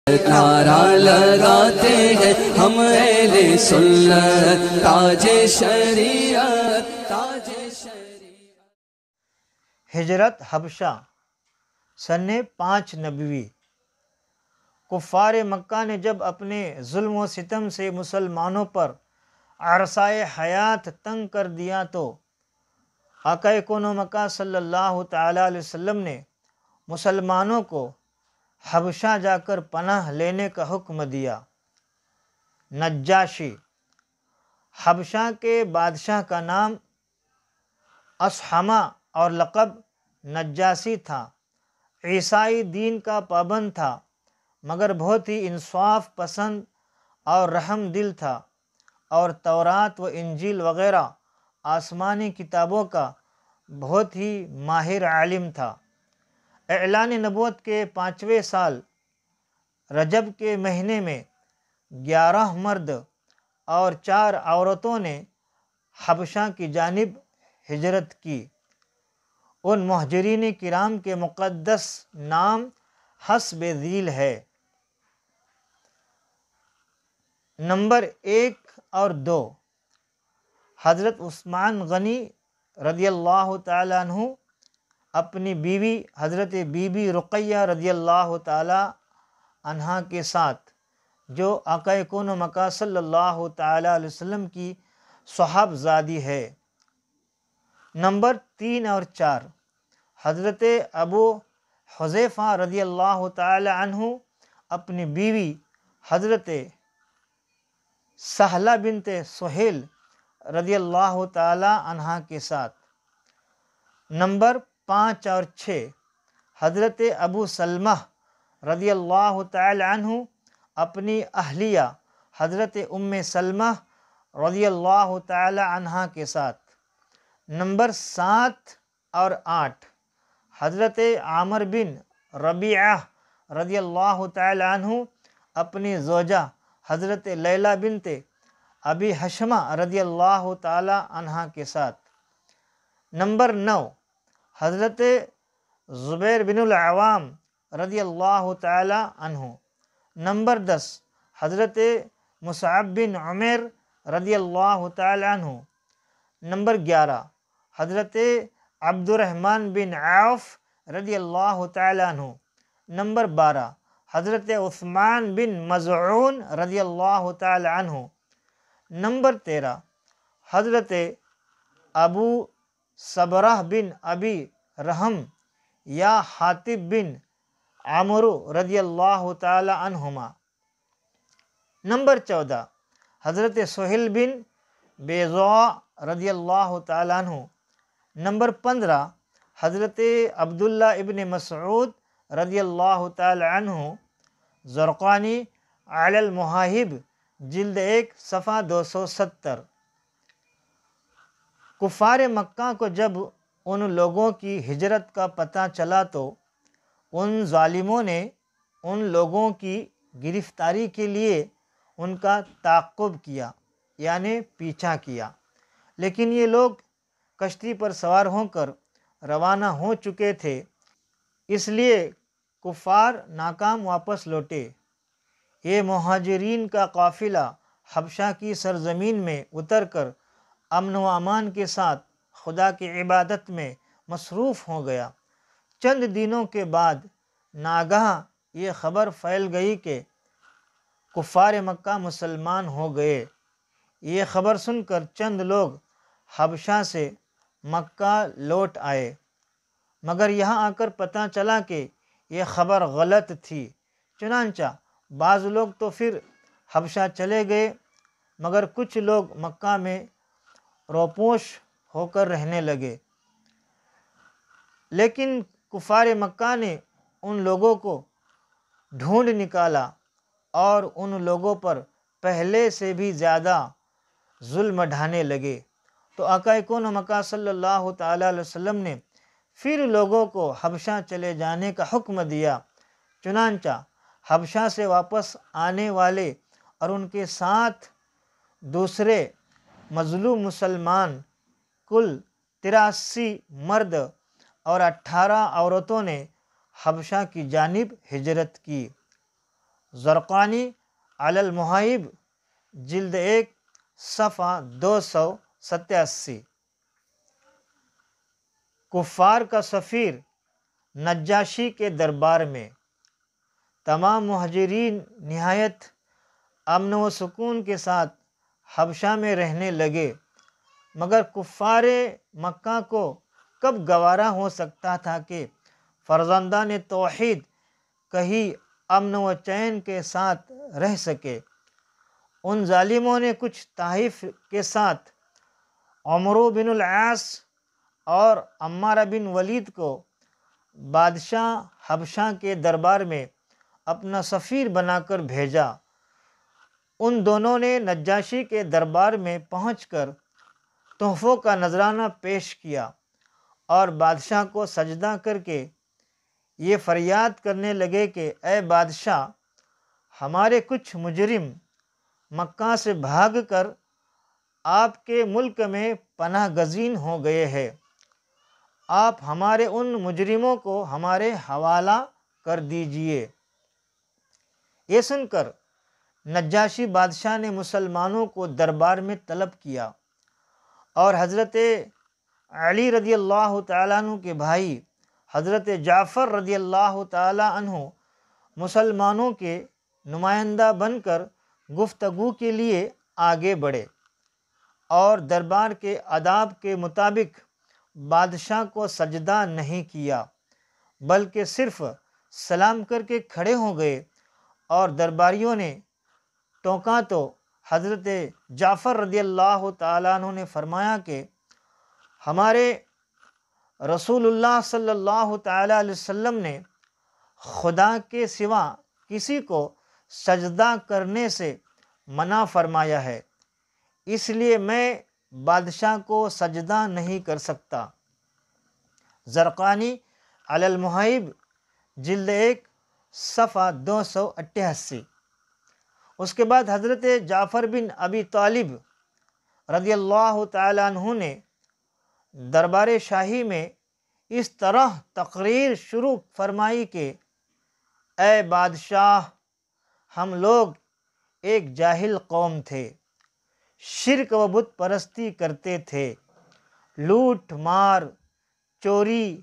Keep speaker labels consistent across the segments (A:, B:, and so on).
A: نعرہ لگاتے ہیں ہم اہل سنت، تاج شریعت تاج شریعت۔
B: ہجرت حبشہ سن 5 نبوی۔ کفار مکہ نے جب اپنے ظلم و ستم سے مسلمانوں پر عرصۂ حیات تنگ کر دیا تو آقا کون و مکہ صلی اللہ تعالیٰ علیہ وسلم نے مسلمانوں کو حبشہ جا کر پناہ لینے کا حکم دیا۔ نجاشی حبشہ کے بادشاہ کا نام اصحمہ اور لقب نجاسی تھا۔ عیسائی دین کا پابند تھا مگر بہت ہی انصاف پسند اور رحم دل تھا، اور تورات و انجیل وغیرہ آسمانی کتابوں کا بہت ہی ماہر عالم تھا۔ اعلان نبوت کے 5ویں سال رجب کے مہینے میں 11 مرد اور 4 عورتوں نے حبشہ کی جانب ہجرت کی۔ ان مہاجرین کرام کے مقدس نام حسب ذیل ہے۔ نمبر 1 اور 2، حضرت عثمان غنی رضی اللہ تعالیٰ عنہ اپنی بیوی حضرت بی بی رقیہ رضی اللہ تعالیٰ عنہا کے ساتھ، جو آقا کون و مکہ صلی اللہ تعالیٰ علیہ وسلم کی صاحبزادی ہے۔ نمبر 3 اور 4، حضرت ابو حذیفہ رضی اللہ تعالیٰ عنہ اپنی بیوی حضرت سہلہ بنت سہیل رضی اللہ تعالیٰ عنہا کے ساتھ۔ نمبر 5 اور 6، حضرت ابو سلمہ رضی اللہ تعالیٰ عنہ اپنی اہلیہ حضرت ام سلمہ رضی اللہ تعالیٰ عنہا کے ساتھ۔ نمبر 7 اور 8، حضرت عامر بن ربیعہ رضی اللہ تعالیٰ عنہ اپنی زوجہ حضرت لیلہ بنت ابی حشمہ رضی اللہ تعالیٰ عنہا کے ساتھ۔ نمبر 9، حضرت زبیر بن العوام رضی اللہ تعالیٰ عنہ۔ نمبر 10، حضرت مصعب بن عمیر رضی اللہ تعالیٰ عنہ۔ نمبر 11، حضرت عبد الرحمن بن عوف رضی اللہ تعالیٰ عنہ۔ نمبر 12، حضرت عثمان بن مظعون رضی اللہ تعالیٰ عنہ۔ نمبر 13، حضرت ابو صبرہ بن ابی رحم یا حاتب بن عمرو رضی اللہ تعالیٰ عنہما۔ نمبر 14، حضرت سہیل بن بیضاء رضی اللہ تعالیٰ عنہ۔ نمبر 15، حضرت عبداللہ ابن مسعود رضی اللہ تعالیٰ عنہ۔ زرقانی علی المواہب جلد 1 صفحہ 270۔ کفار مکہ کو جب ان لوگوں کی ہجرت کا پتہ چلا تو ان ظالموں نے ان لوگوں کی گرفتاری کے لیے ان کا تعاقب کیا، یعنی پیچھا کیا، لیکن یہ لوگ کشتی پر سوار ہو کر روانہ ہو چکے تھے، اس لیے کفار ناکام واپس لوٹے۔ یہ مہاجرین کا قافلہ حبشہ کی سرزمین میں اتر کر امن و امان کے ساتھ خدا کی عبادت میں مصروف ہو گیا۔ چند دنوں کے بعد ناگہاں یہ خبر پھیل گئی کہ کفار مکہ مسلمان ہو گئے۔ یہ خبر سن کر چند لوگ حبشہ سے مکہ لوٹ آئے، مگر یہاں آ کر پتہ چلا کہ یہ خبر غلط تھی، چنانچہ بعض لوگ تو پھر حبشہ چلے گئے، مگر کچھ لوگ مکہ میں روپوش ہو کر رہنے لگے۔ لیکن کفار مکہ نے ان لوگوں کو ڈھونڈ نکالا اور ان لوگوں پر پہلے سے بھی زیادہ ظلم ڈھانے لگے، تو آقا کون و مکہ صلی اللہ تعالیٰ علیہ وسلم نے پھر لوگوں کو حبشہ چلے جانے کا حکم دیا۔ چنانچہ حبشہ سے واپس آنے والے اور ان کے ساتھ دوسرے مظلوم مسلمان کل 83 مرد اور 18 عورتوں نے حبشہ کی جانب ہجرت کی۔ زرقانی علی المحائب جلد 1 صفحہ 287۔ کفار کا سفیر نجاشی کے دربار میں۔ تمام مہاجرین نہایت امن و سکون کے ساتھ حبشہ میں رہنے لگے، مگر کفار مکہ کو کب گوارا ہو سکتا تھا کہ فرزندان توحید کہیں امن و چین کے ساتھ رہ سکے۔ ان ظالموں نے کچھ طائف کے ساتھ عمرو بن العاص اور عمار بن ولید کو بادشاہ حبشہ کے دربار میں اپنا سفیر بنا کر بھیجا۔ ان دونوں نے نجاشی کے دربار میں پہنچ کر تحفوں کا نذرانہ پیش کیا اور بادشاہ کو سجدہ کر کے یہ فریاد کرنے لگے کہ اے بادشاہ، ہمارے کچھ مجرم مکہ سے بھاگ کر آپ کے ملک میں پناہ گزین ہو گئے ہیں، آپ ہمارے ان مجرموں کو ہمارے حوالہ کر دیجئے۔ یہ سن کر نجاشی بادشاہ نے مسلمانوں کو دربار میں طلب کیا اور حضرت علی رضی اللہ تعالیٰ عنہ کے بھائی حضرت جعفر رضی اللہ تعالیٰ عنہ مسلمانوں کے نمائندہ بن کر گفتگو کے لیے آگے بڑھے اور دربار کے آداب کے مطابق بادشاہ کو سجدہ نہیں کیا، بلکہ صرف سلام کر کے کھڑے ہو گئے، اور درباریوں نے ٹوکا تو حضرت جعفر رضی اللہ تعالیٰ عنہ نے فرمایا کہ ہمارے رسول اللہ صلی اللہ تعالیٰ علیہ وسلم نے خدا کے سوا کسی کو سجدہ کرنے سے منع فرمایا ہے، اس لیے میں بادشاہ کو سجدہ نہیں کر سکتا۔ زرقانی علی المحائب جلد 1 صفحہ 288۔ اس کے بعد حضرت جعفر بن ابی طالب رضی اللہ تعالیٰ عنہ نے دربار شاہی میں اس طرح تقریر شروع فرمائی کہ اے بادشاہ، ہم لوگ ایک جاہل قوم تھے، شرک و بت پرستی کرتے تھے، لوٹ مار، چوری،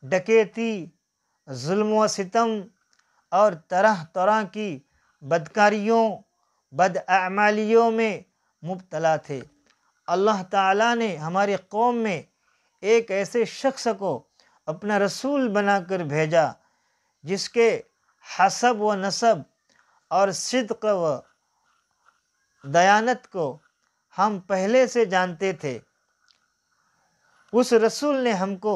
B: ڈکیتی، ظلم و ستم اور طرح طرح کی بدکاریوں، بداعمالیوں میں مبتلا تھے۔ اللہ تعالیٰ نے ہماری قوم میں ایک ایسے شخص کو اپنا رسول بنا کر بھیجا جس کے حسب و نسب اور صدق و دیانت کو ہم پہلے سے جانتے تھے۔ اس رسول نے ہم کو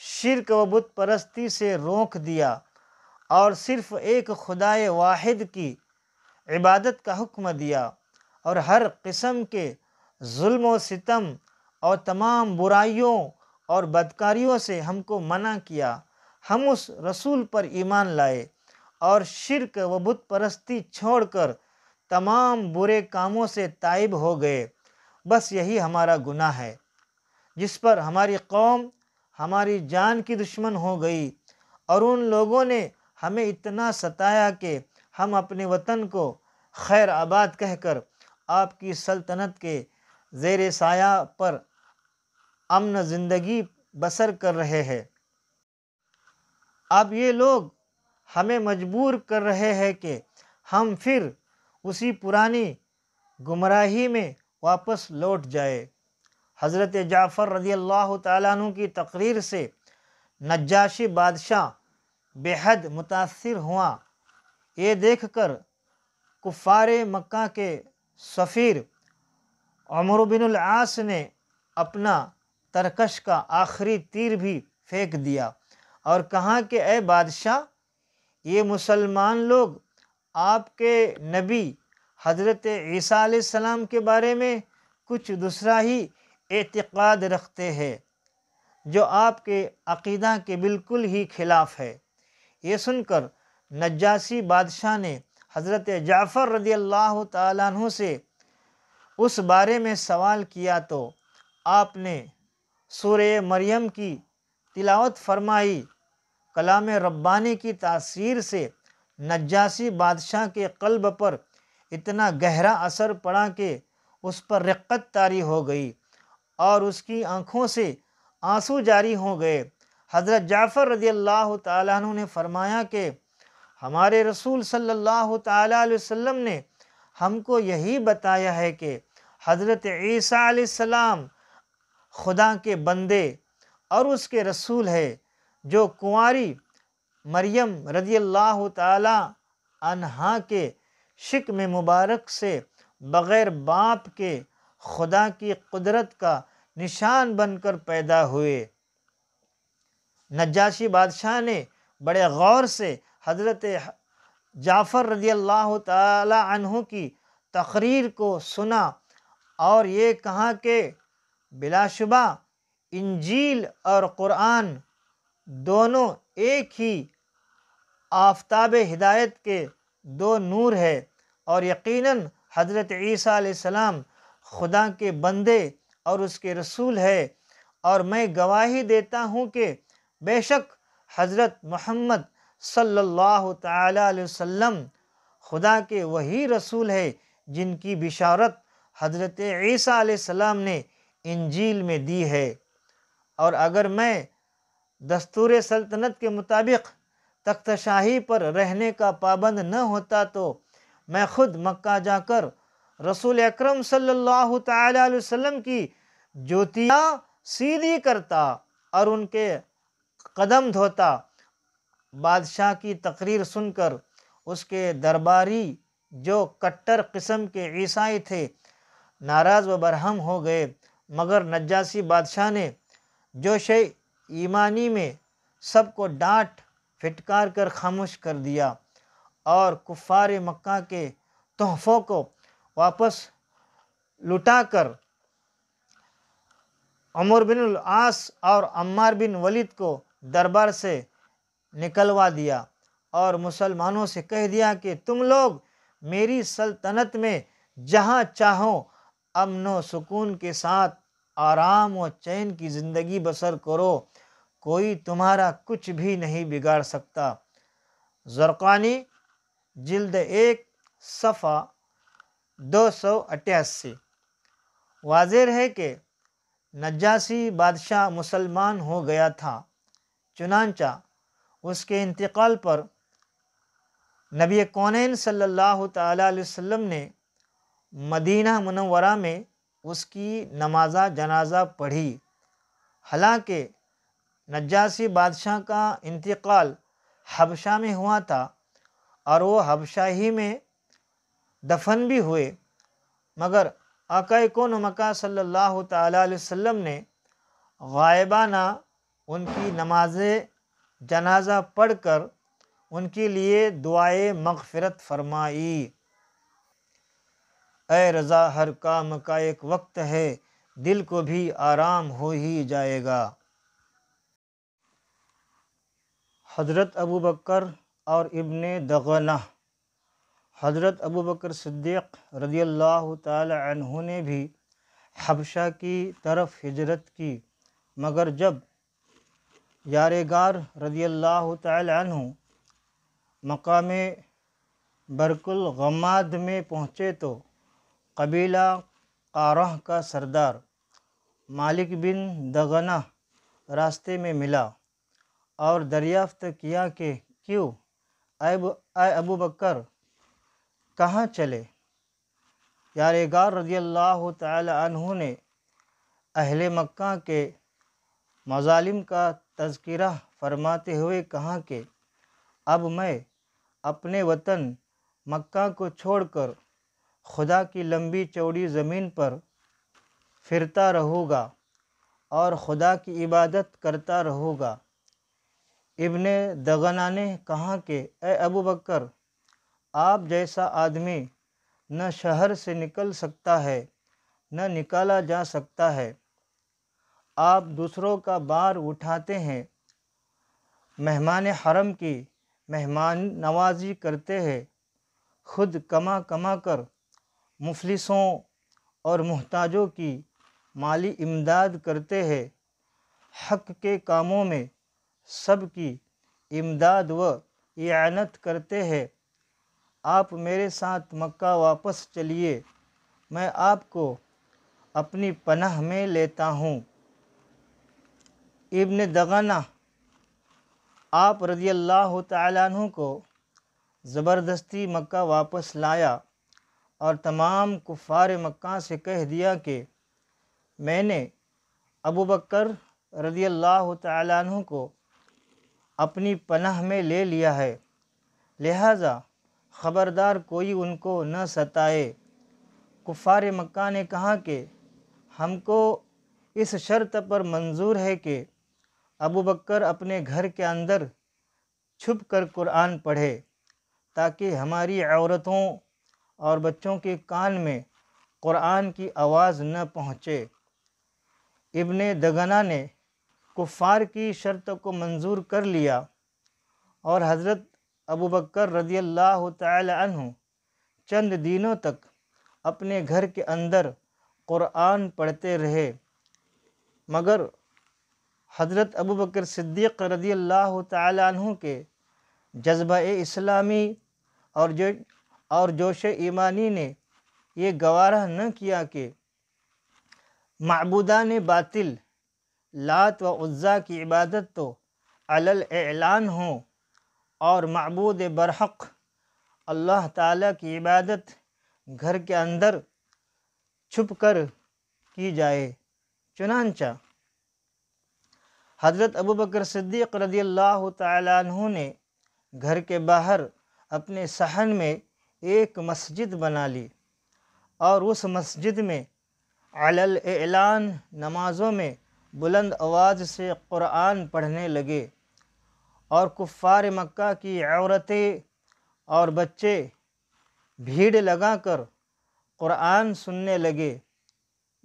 B: شرک و بت پرستی سے روک دیا اور صرف ایک خدائے واحد کی عبادت کا حکم دیا، اور ہر قسم کے ظلم و ستم اور تمام برائیوں اور بدکاریوں سے ہم کو منع کیا۔ ہم اس رسول پر ایمان لائے اور شرک و بت پرستی چھوڑ کر تمام برے کاموں سے تائب ہو گئے۔ بس یہی ہمارا گناہ ہے جس پر ہماری قوم ہماری جان کی دشمن ہو گئی، اور ان لوگوں نے ہمیں اتنا ستایا کہ ہم اپنے وطن کو خیر آباد کہہ کر آپ کی سلطنت کے زیر سایہ پر امن زندگی بسر کر رہے ہیں۔ اب یہ لوگ ہمیں مجبور کر رہے ہیں کہ ہم پھر اسی پرانی گمراہی میں واپس لوٹ جائے۔ حضرت جعفر رضی اللہ تعالیٰ عنہ کی تقریر سے نجاشی بادشاہ بے حد متاثر ہوا۔ یہ دیکھ کر کفار مکہ کے سفیر عمرو بن العاص نے اپنا ترکش کا آخری تیر بھی پھینک دیا اور کہا کہ اے بادشاہ، یہ مسلمان لوگ آپ کے نبی حضرت عیسیٰ علیہ السلام کے بارے میں کچھ دوسرا ہی اعتقاد رکھتے ہیں جو آپ کے عقیدہ کے بالکل ہی خلاف ہے۔ یہ سن کر نجاشی بادشاہ نے حضرت جعفر رضی اللہ تعالیٰ عنہ سے اس بارے میں سوال کیا تو آپ نے سورہ مریم کی تلاوت فرمائی۔ کلام ربانی کی تاثیر سے نجاشی بادشاہ کے قلب پر اتنا گہرا اثر پڑا کہ اس پر رقت طاری ہو گئی اور اس کی آنکھوں سے آنسو جاری ہو گئے۔ حضرت جعفر رضی اللہ تعالیٰ عنہ نے فرمایا کہ ہمارے رسول صلی اللہ تعالیٰ علیہ وسلم نے ہم کو یہی بتایا ہے کہ حضرت عیسیٰ علیہ السلام خدا کے بندے اور اس کے رسول ہے، جو کنواری مریم رضی اللہ تعالیٰ عنہا کے شکم مبارک سے بغیر باپ کے خدا کی قدرت کا نشان بن کر پیدا ہوئے۔ نجاشی بادشاہ نے بڑے غور سے حضرت جعفر رضی اللہ تعالی عنہ کی تقریر کو سنا اور یہ کہا کہ بلا شبہ انجیل اور قرآن دونوں ایک ہی آفتاب ہدایت کے دو نور ہے، اور یقیناً حضرت عیسیٰ علیہ السلام خدا کے بندے اور اس کے رسول ہے، اور میں گواہی دیتا ہوں کہ بے شک حضرت محمد صلی اللہ تعالی علیہ وسلم خدا کے وہی رسول ہے جن کی بشارت حضرت عیسیٰ علیہ السلام نے انجیل میں دی ہے۔ اور اگر میں دستور سلطنت کے مطابق تخت شاہی پر رہنے کا پابند نہ ہوتا تو میں خود مکہ جا کر رسول اکرم صلی اللہ تعالی علیہ وسلم کی جوتیاں سیدھی کرتا اور ان کے قدم دھوتا۔ بادشاہ کی تقریر سن کر اس کے درباری جو کٹر قسم کے عیسائی تھے ناراض و برہم ہو گئے، مگر نجاشی بادشاہ نے جوش ایمانی میں سب کو ڈانٹ پھٹکار کر خاموش کر دیا اور کفار مکہ کے تحفوں کو واپس لٹا کر عمر بن العاص اور عمار بن ولید کو دربار سے نکلوا دیا اور مسلمانوں سے کہہ دیا کہ تم لوگ میری سلطنت میں جہاں چاہو امن و سکون کے ساتھ آرام و چین کی زندگی بسر کرو، کوئی تمہارا کچھ بھی نہیں بگاڑ سکتا۔ زرقانی جلد 1 صفحہ 288۔ واضح ہے کہ نجاشی بادشاہ مسلمان ہو گیا تھا، چنانچہ اس کے انتقال پر نبی کونین صلی اللہ تعالیٰ علیہ وسلم نے مدینہ منورہ میں اس کی نماز جنازہ پڑھی۔ حالانکہ نجاشی بادشاہ کا انتقال حبشہ میں ہوا تھا اور وہ حبشہ ہی میں دفن بھی ہوئے، مگر آقا کون مکہ صلی اللہ تعالیٰ علیہ وسلم نے غائبانہ ان کی نماز جنازہ پڑھ کر ان کے لیے دعائے مغفرت فرمائی۔ اے رضا، ہر کام کا ایک وقت ہے، دل کو بھی آرام ہو ہی جائے گا۔ حضرت ابوبکر اور ابن دغنہ۔ حضرت ابوبکر صدیق رضی اللہ تعالی عنہ نے بھی حبشہ کی طرف ہجرت کی، مگر جب یارغار رضی اللہ تعالی عنہ مقام برک الغماد میں پہنچے تو قبیلہ قارہ کا سردار مالک بن دغنہ راستے میں ملا اور دریافت کیا کہ کیوں اے ابوبکر کہاں چلے؟ یارغار رضی اللہ تعالی عنہ نے اہل مکہ کے مظالم کا تذکرہ فرماتے ہوئے کہا کہ اب میں اپنے وطن مکہ کو چھوڑ کر خدا کی لمبی چوڑی زمین پر پھرتا رہوں گا اور خدا کی عبادت کرتا رہوں گا۔ ابن دغنہ نے کہا کہ اے ابوبکر، آپ جیسا آدمی نہ شہر سے نکل سکتا ہے نہ نکالا جا سکتا ہے، آپ دوسروں کا بار اٹھاتے ہیں، مہمان حرم کی مہمان نوازی کرتے ہیں، خود کما کما کر مفلسوں اور محتاجوں کی مالی امداد کرتے ہیں، حق کے کاموں میں سب کی امداد و اعانت کرتے ہیں، آپ میرے ساتھ مکہ واپس چلیے، میں آپ کو اپنی پناہ میں لیتا ہوں۔ ابن دغنہ آپ رضی اللہ تعالیٰ عنہ کو زبردستی مکہ واپس لایا اور تمام کفار مکہ سے کہہ دیا کہ میں نے ابو بکر رضی اللہ تعالیٰ عنہ کو اپنی پناہ میں لے لیا ہے، لہٰذا خبردار کوئی ان کو نہ ستائے۔ کفار مکہ نے کہا کہ ہم کو اس شرط پر منظور ہے کہ ابو بکر اپنے گھر کے اندر چھپ کر قرآن پڑھے تاکہ ہماری عورتوں اور بچوں کے کان میں قرآن کی آواز نہ پہنچے۔ ابن دغنہ نے کفار کی شرط کو منظور کر لیا اور حضرت ابو بکر رضی اللہ تعالی عنہ چند دنوں تک اپنے گھر کے اندر قرآن پڑھتے رہے، مگر حضرت ابو بکر صدیق رضی اللہ تعالی عنہ کے جذبہ اسلامی اور جوش ایمانی نے یہ گوارہ نہ کیا کہ معبودان باطل لات و عزا کی عبادت تو علی الاعلان ہو اور معبود برحق اللہ تعالیٰ کی عبادت گھر کے اندر چھپ کر کی جائے۔ چنانچہ حضرت ابو بکر صدیق رضی اللہ تعالیٰ عنہ نے گھر کے باہر اپنے صحن میں ایک مسجد بنا لی اور اس مسجد میں علی الاعلان نمازوں میں بلند آواز سے قرآن پڑھنے لگے، اور کفار مکہ کی عورتیں اور بچے بھیڑ لگا کر قرآن سننے لگے۔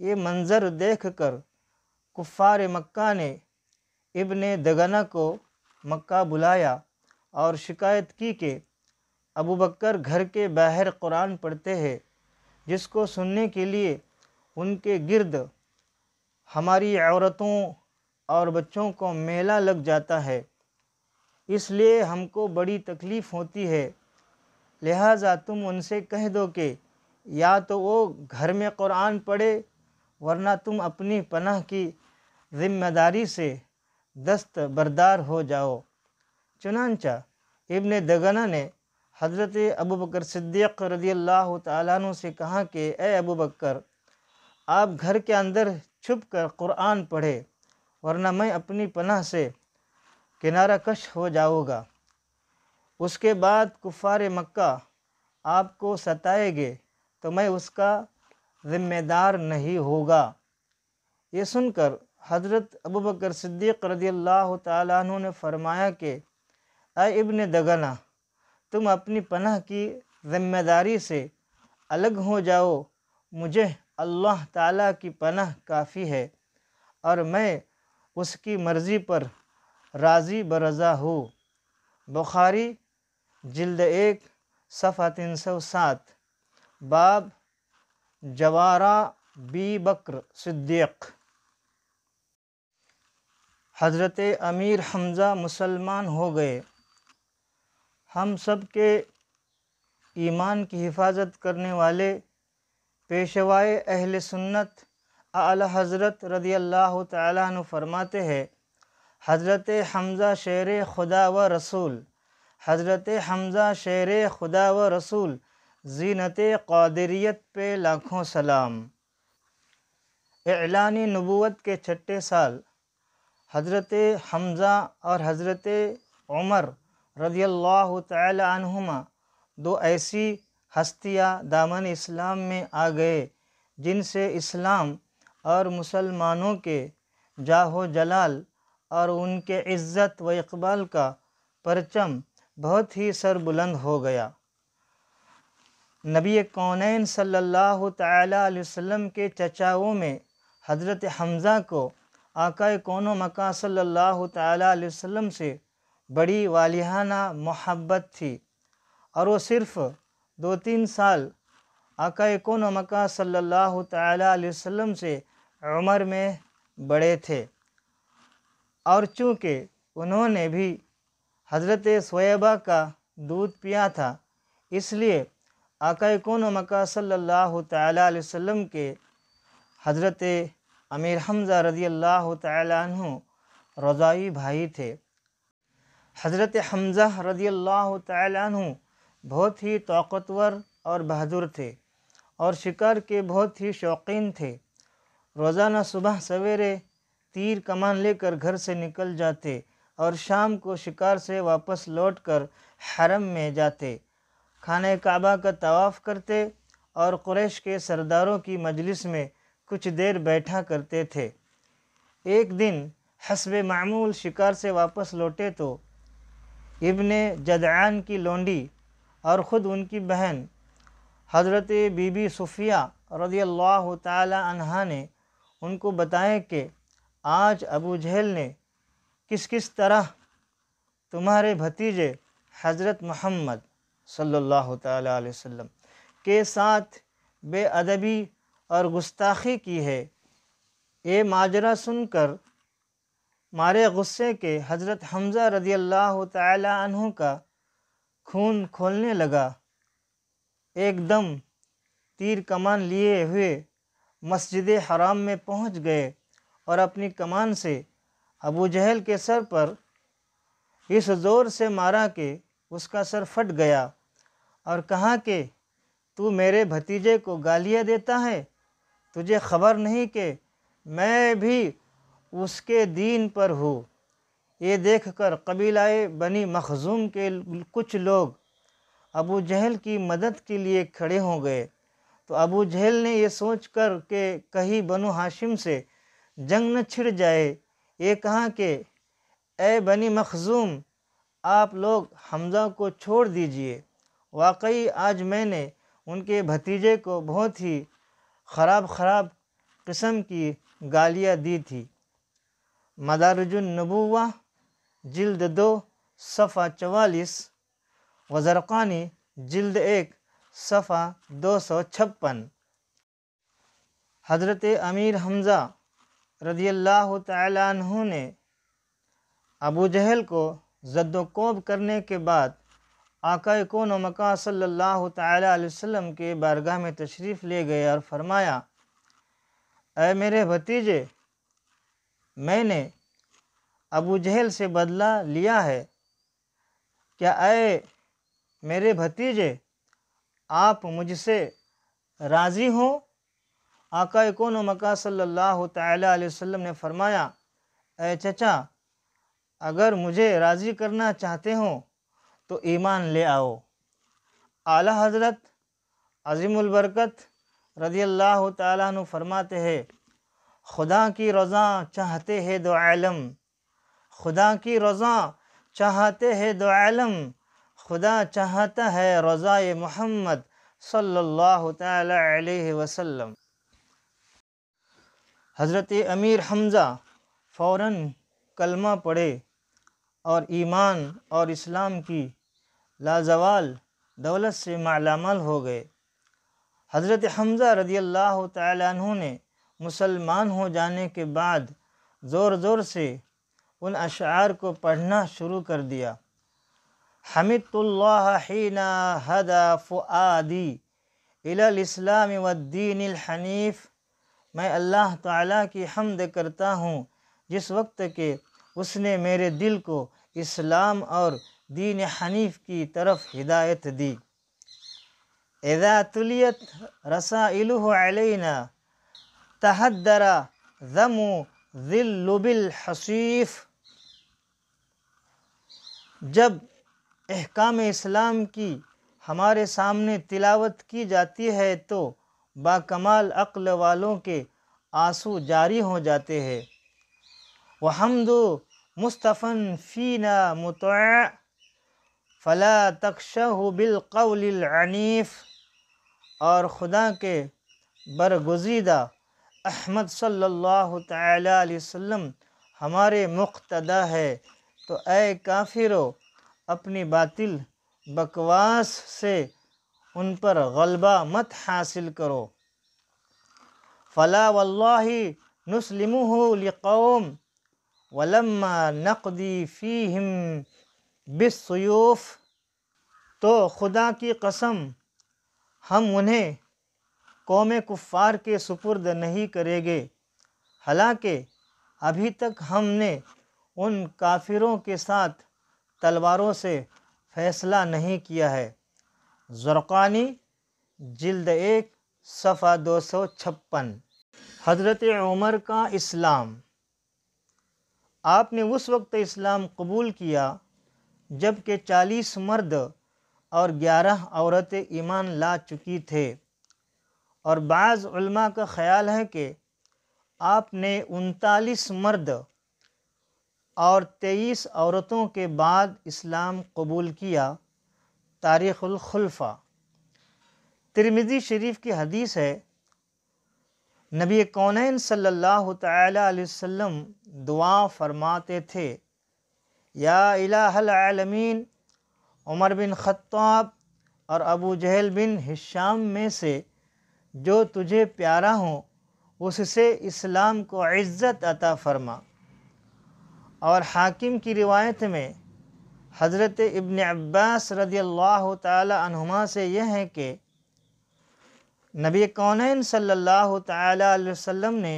B: یہ منظر دیکھ کر کفار مکہ نے ابن دغنہ کو مکہ بلایا اور شکایت کی کہ ابو بکر گھر کے باہر قرآن پڑھتے ہیں، جس کو سننے کے لیے ان کے گرد ہماری عورتوں اور بچوں کو میلہ لگ جاتا ہے، اس لیے ہم کو بڑی تکلیف ہوتی ہے، لہٰذا تم ان سے کہہ دو کہ یا تو وہ گھر میں قرآن پڑھے ورنہ تم اپنی پناہ کی ذمہ داری سے دست بردار ہو جاؤ۔ چنانچہ ابن دغنہ نے حضرت ابو بکر صدیق رضی اللہ تعالیٰ عنہ سے کہا کہ اے ابو بکر، آپ گھر کے اندر چھپ کر قرآن پڑھے ورنہ میں اپنی پناہ سے کنارہ کش ہو جاؤں گا۔ اس کے بعد کفار مکہ آپ کو ستائیں گے تو میں اس کا ذمہ دار نہیں ہوگا۔ یہ سن کر حضرت ابو بکر صدیق رضی اللہ تعالیٰ عنہ نے فرمایا کہ اے ابن دغنہ، تم اپنی پناہ کی ذمہ داری سے الگ ہو جاؤ، مجھے اللہ تعالیٰ کی پناہ کافی ہے اور میں اس کی مرضی پر راضی برضا ہوں۔ بخاری جلد 1 صفحہ 307، باب جوارا بی بکر صدیق۔ حضرت امیر حمزہ مسلمان ہو گئے۔ ہم سب کے ایمان کی حفاظت کرنے والے پیشوائے اہل سنت اعلی حضرت رضی اللہ تعالیٰ عنہ فرماتے ہیں، حضرت حمزہ شیر خدا و رسول، حضرت حمزہ شیر خدا و رسول، زینت قادریت پہ لاکھوں سلام۔ اعلان نبوت کے چھٹے سال حضرت حمزہ اور حضرت عمر رضی اللہ تعالی عنہما دو ایسی ہستیاں دامن اسلام میں آ گئے جن سے اسلام اور مسلمانوں کے جاہ و جلال اور ان کے عزت و اقبال کا پرچم بہت ہی سر بلند ہو گیا۔ نبی کونین صلی اللہ تعالی علیہ وسلم کے چچاؤں میں حضرت حمزہ کو آقا کون و مکان صلی اللہ تعالی علیہ وسلم سے بڑی والہانہ محبت تھی، اور وہ صرف 2-3 سال آقا کون و مکان صلی اللہ تعالی علیہ وسلم سے عمر میں بڑے تھے، اور چونکہ انہوں نے بھی حضرت سویبہ کا دودھ پیا تھا، اس لیے آقا کون و مکہ صلی اللہ تعالیٰ علیہ وسلم کے حضرت امیر حمزہ رضی اللہ تعالیٰ عنہ رضاعی بھائی تھے۔ حضرت حمزہ رضی اللہ تعالیٰ عنہ بہت ہی طاقتور اور بہادر تھے اور شکار کے بہت ہی شوقین تھے۔ روزانہ صبح سویرے تیر کمان لے کر گھر سے نکل جاتے اور شام کو شکار سے واپس لوٹ کر حرم میں جاتے، خانہ کعبہ کا طواف کرتے اور قریش کے سرداروں کی مجلس میں کچھ دیر بیٹھا کرتے تھے۔ ایک دن حسب معمول شکار سے واپس لوٹے تو ابن جدعان کی لونڈی اور خود ان کی بہن حضرت بی بی صفیہ رضی اللہ تعالی عنہا نے ان کو بتایا کہ آج ابو جہل نے کس طرح تمہارے بھتیجے حضرت محمد صلی اللہ تعالی علیہ وسلم کے ساتھ بے ادبی اور گستاخی کی ہے۔ یہ ماجرا سن کر مارے غصے کے حضرت حمزہ رضی اللہ تعالی عنہ کا خون کھولنے لگا۔ ایک دم تیر کمان لیے ہوئے مسجد حرام میں پہنچ گئے اور اپنی کمان سے ابو جہل کے سر پر اس زور سے مارا کہ اس کا سر پھٹ گیا اور کہا کہ تو میرے بھتیجے کو گالیاں دیتا ہے، تجھے خبر نہیں کہ میں بھی اس کے دین پر ہوں۔ یہ دیکھ کر قبیلہ بنی مخزوم کے کچھ لوگ ابو جہل کی مدد کے لیے کھڑے ہو گئے، تو ابو جہل نے یہ سوچ کر کہ کہیں بنو ہاشم سے جنگ نہ چھڑ جائے، یہ کہا کہ اے بنی مخزوم، آپ لوگ حمزہ کو چھوڑ دیجئے۔ واقعی آج میں نے ان کے بھتیجے کو بہت ہی خراب قسم کی گالیاں دی تھی۔ مدارج النبوہ جلد 2 صفحہ 44، وزرقانی جلد 1 صفحہ 256۔ حضرت امیر حمزہ رضی اللہ تعالی عنہ نے ابو جہل کو زد و کوب کرنے کے بعد آقا کون و مکہ صلی اللہ تعالی علیہ وسلم کے بارگاہ میں تشریف لے گئے اور فرمایا، اے میرے بھتیجے، میں نے ابو جہل سے بدلہ لیا ہے، کیا اے میرے بھتیجے آپ مجھ سے راضی ہوں؟ آقا کون و مکہ صلی اللہ تعالی علیہ وسلم نے فرمایا، اے چچا، اگر مجھے راضی کرنا چاہتے ہوں تو ایمان لے آؤ۔ اعلیٰ حضرت عظیم البرکت رضی اللہ تعالیٰ عنہ فرماتے ہیں، خدا کی رضا چاہتے ہیں دو عالم، خدا کی رضا چاہتے ہیں دو عالم، خدا چاہتا ہے رضائے محمد صلی اللہ تعالی علیہ وسلم۔ حضرت امیر حمزہ فوراً کلمہ پڑھے اور ایمان اور اسلام کی لازوال دولت سے مالامال ہو گئے۔ حضرت حمزہ رضی اللہ تعالی عنہ نے مسلمان ہو جانے کے بعد زور سے ان اشعار کو پڑھنا شروع کر دیا۔ حمدت اللہ حین ہدی فؤادی الی الاسلام والدین الحنیف، میں اللہ تعالیٰ کی حمد کرتا ہوں جس وقت کہ اس نے میرے دل کو اسلام اور دین حنیف کی طرف ہدایت دی۔ اذا تلیت رسائلہ علینا تحدر ذم ذل بالحصیف، جب احکام اسلام کی ہمارے سامنے تلاوت کی جاتی ہے تو باکمال عقل والوں کے آنسو جاری ہو جاتے ہیں۔ وحمد مصطفی فینا مطاع فلا تخشہ بالقول العنیف، اور خدا کے برگزیدہ احمد صلی اللہ تعالی علیہ وسلم ہمارے مقتدی ہے، تو اے کافرو اپنی باطل بکواس سے ان پر غلبہ مت حاصل کرو۔ فلا واللہ نسلمہ لقوم ولما نقضی فیہم بالسیوف، تو خدا کی قسم ہم انہیں قوم کفار کے سپرد نہیں کریں گے، حالانکہ ابھی تک ہم نے ان کافروں کے ساتھ تلواروں سے فیصلہ نہیں کیا ہے۔ زرقانی جلد 1 صفحہ 256۔ حضرت عمر کا اسلام۔ آپ نے اس وقت اسلام قبول کیا جب کہ 40 مرد اور 11 عورتیں ایمان لا چکی تھے، اور بعض علماء کا خیال ہے کہ آپ نے 39 مرد اور 23 عورتوں کے بعد اسلام قبول کیا۔ تاریخ الخلفاء۔ ترمذی شریف کی حدیث ہے، نبی کونین صلی اللہ تعالی علیہ وسلم دعا فرماتے تھے، یا الہ العالمین، عمر بن خطاب اور ابو جہل بن ہشام میں سے جو تجھے پیارا ہوں اس سے اسلام کو عزت عطا فرما۔ اور حاکم کی روایت میں حضرت ابن عباس رضی اللہ تعالی عنہما سے یہ ہے کہ نبی کونین صلی اللہ تعالی علیہ وسلم نے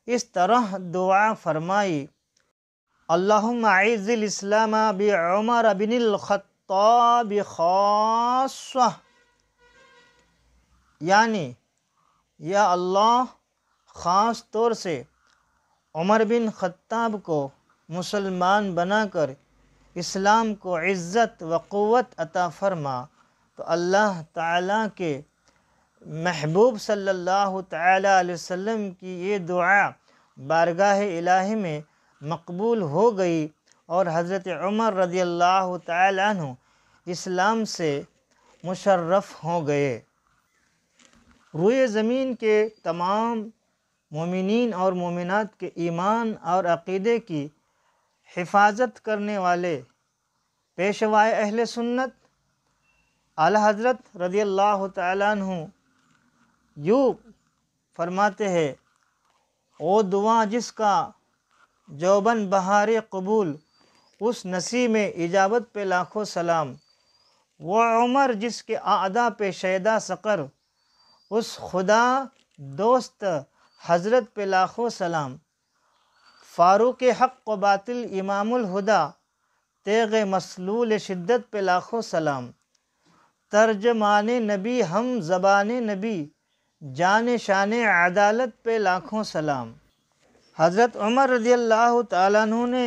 B: اس طرح دعا فرمائی، اللہم اعز الاسلام بعمر بن الخطاب خاصہ، یعنی یا اللہ خاص طور سے عمر بن خطاب کو مسلمان بنا کر اسلام کو عزت و قوت عطا فرما۔ تو اللہ تعالیٰ کے محبوب صلی اللہ تعالی علیہ وسلم کی یہ دعا بارگاہ الہی میں مقبول ہو گئی، اور حضرت عمر رضی اللہ تعالی عنہ اسلام سے مشرف ہو گئے۔ روئے زمین کے تمام مومنین اور مومنات کے ایمان اور عقیدے کی حفاظت کرنے والے پیشوائے اہل سنت اعلی حضرت رضی اللہ تعالیٰ عنہ یوں فرماتے ہیں، او دعا جس کا جوبن بہار قبول، اس نسیم اجابت پہ لاکھوں سلام۔ وہ عمر جس کے اعداء پہ شیدا سقر، اس خدا دوست حضرت پہ لاکھوں سلام۔ فاروق حق و باطل امام الہدا، تیغ مسلول شدت پہ لاکھوں سلام۔ ترجمان نبی ہم زبان نبی، جان شان عدالت پہ لاکھوں سلام۔ حضرت عمر رضی اللہ تعالیٰ عنہ نے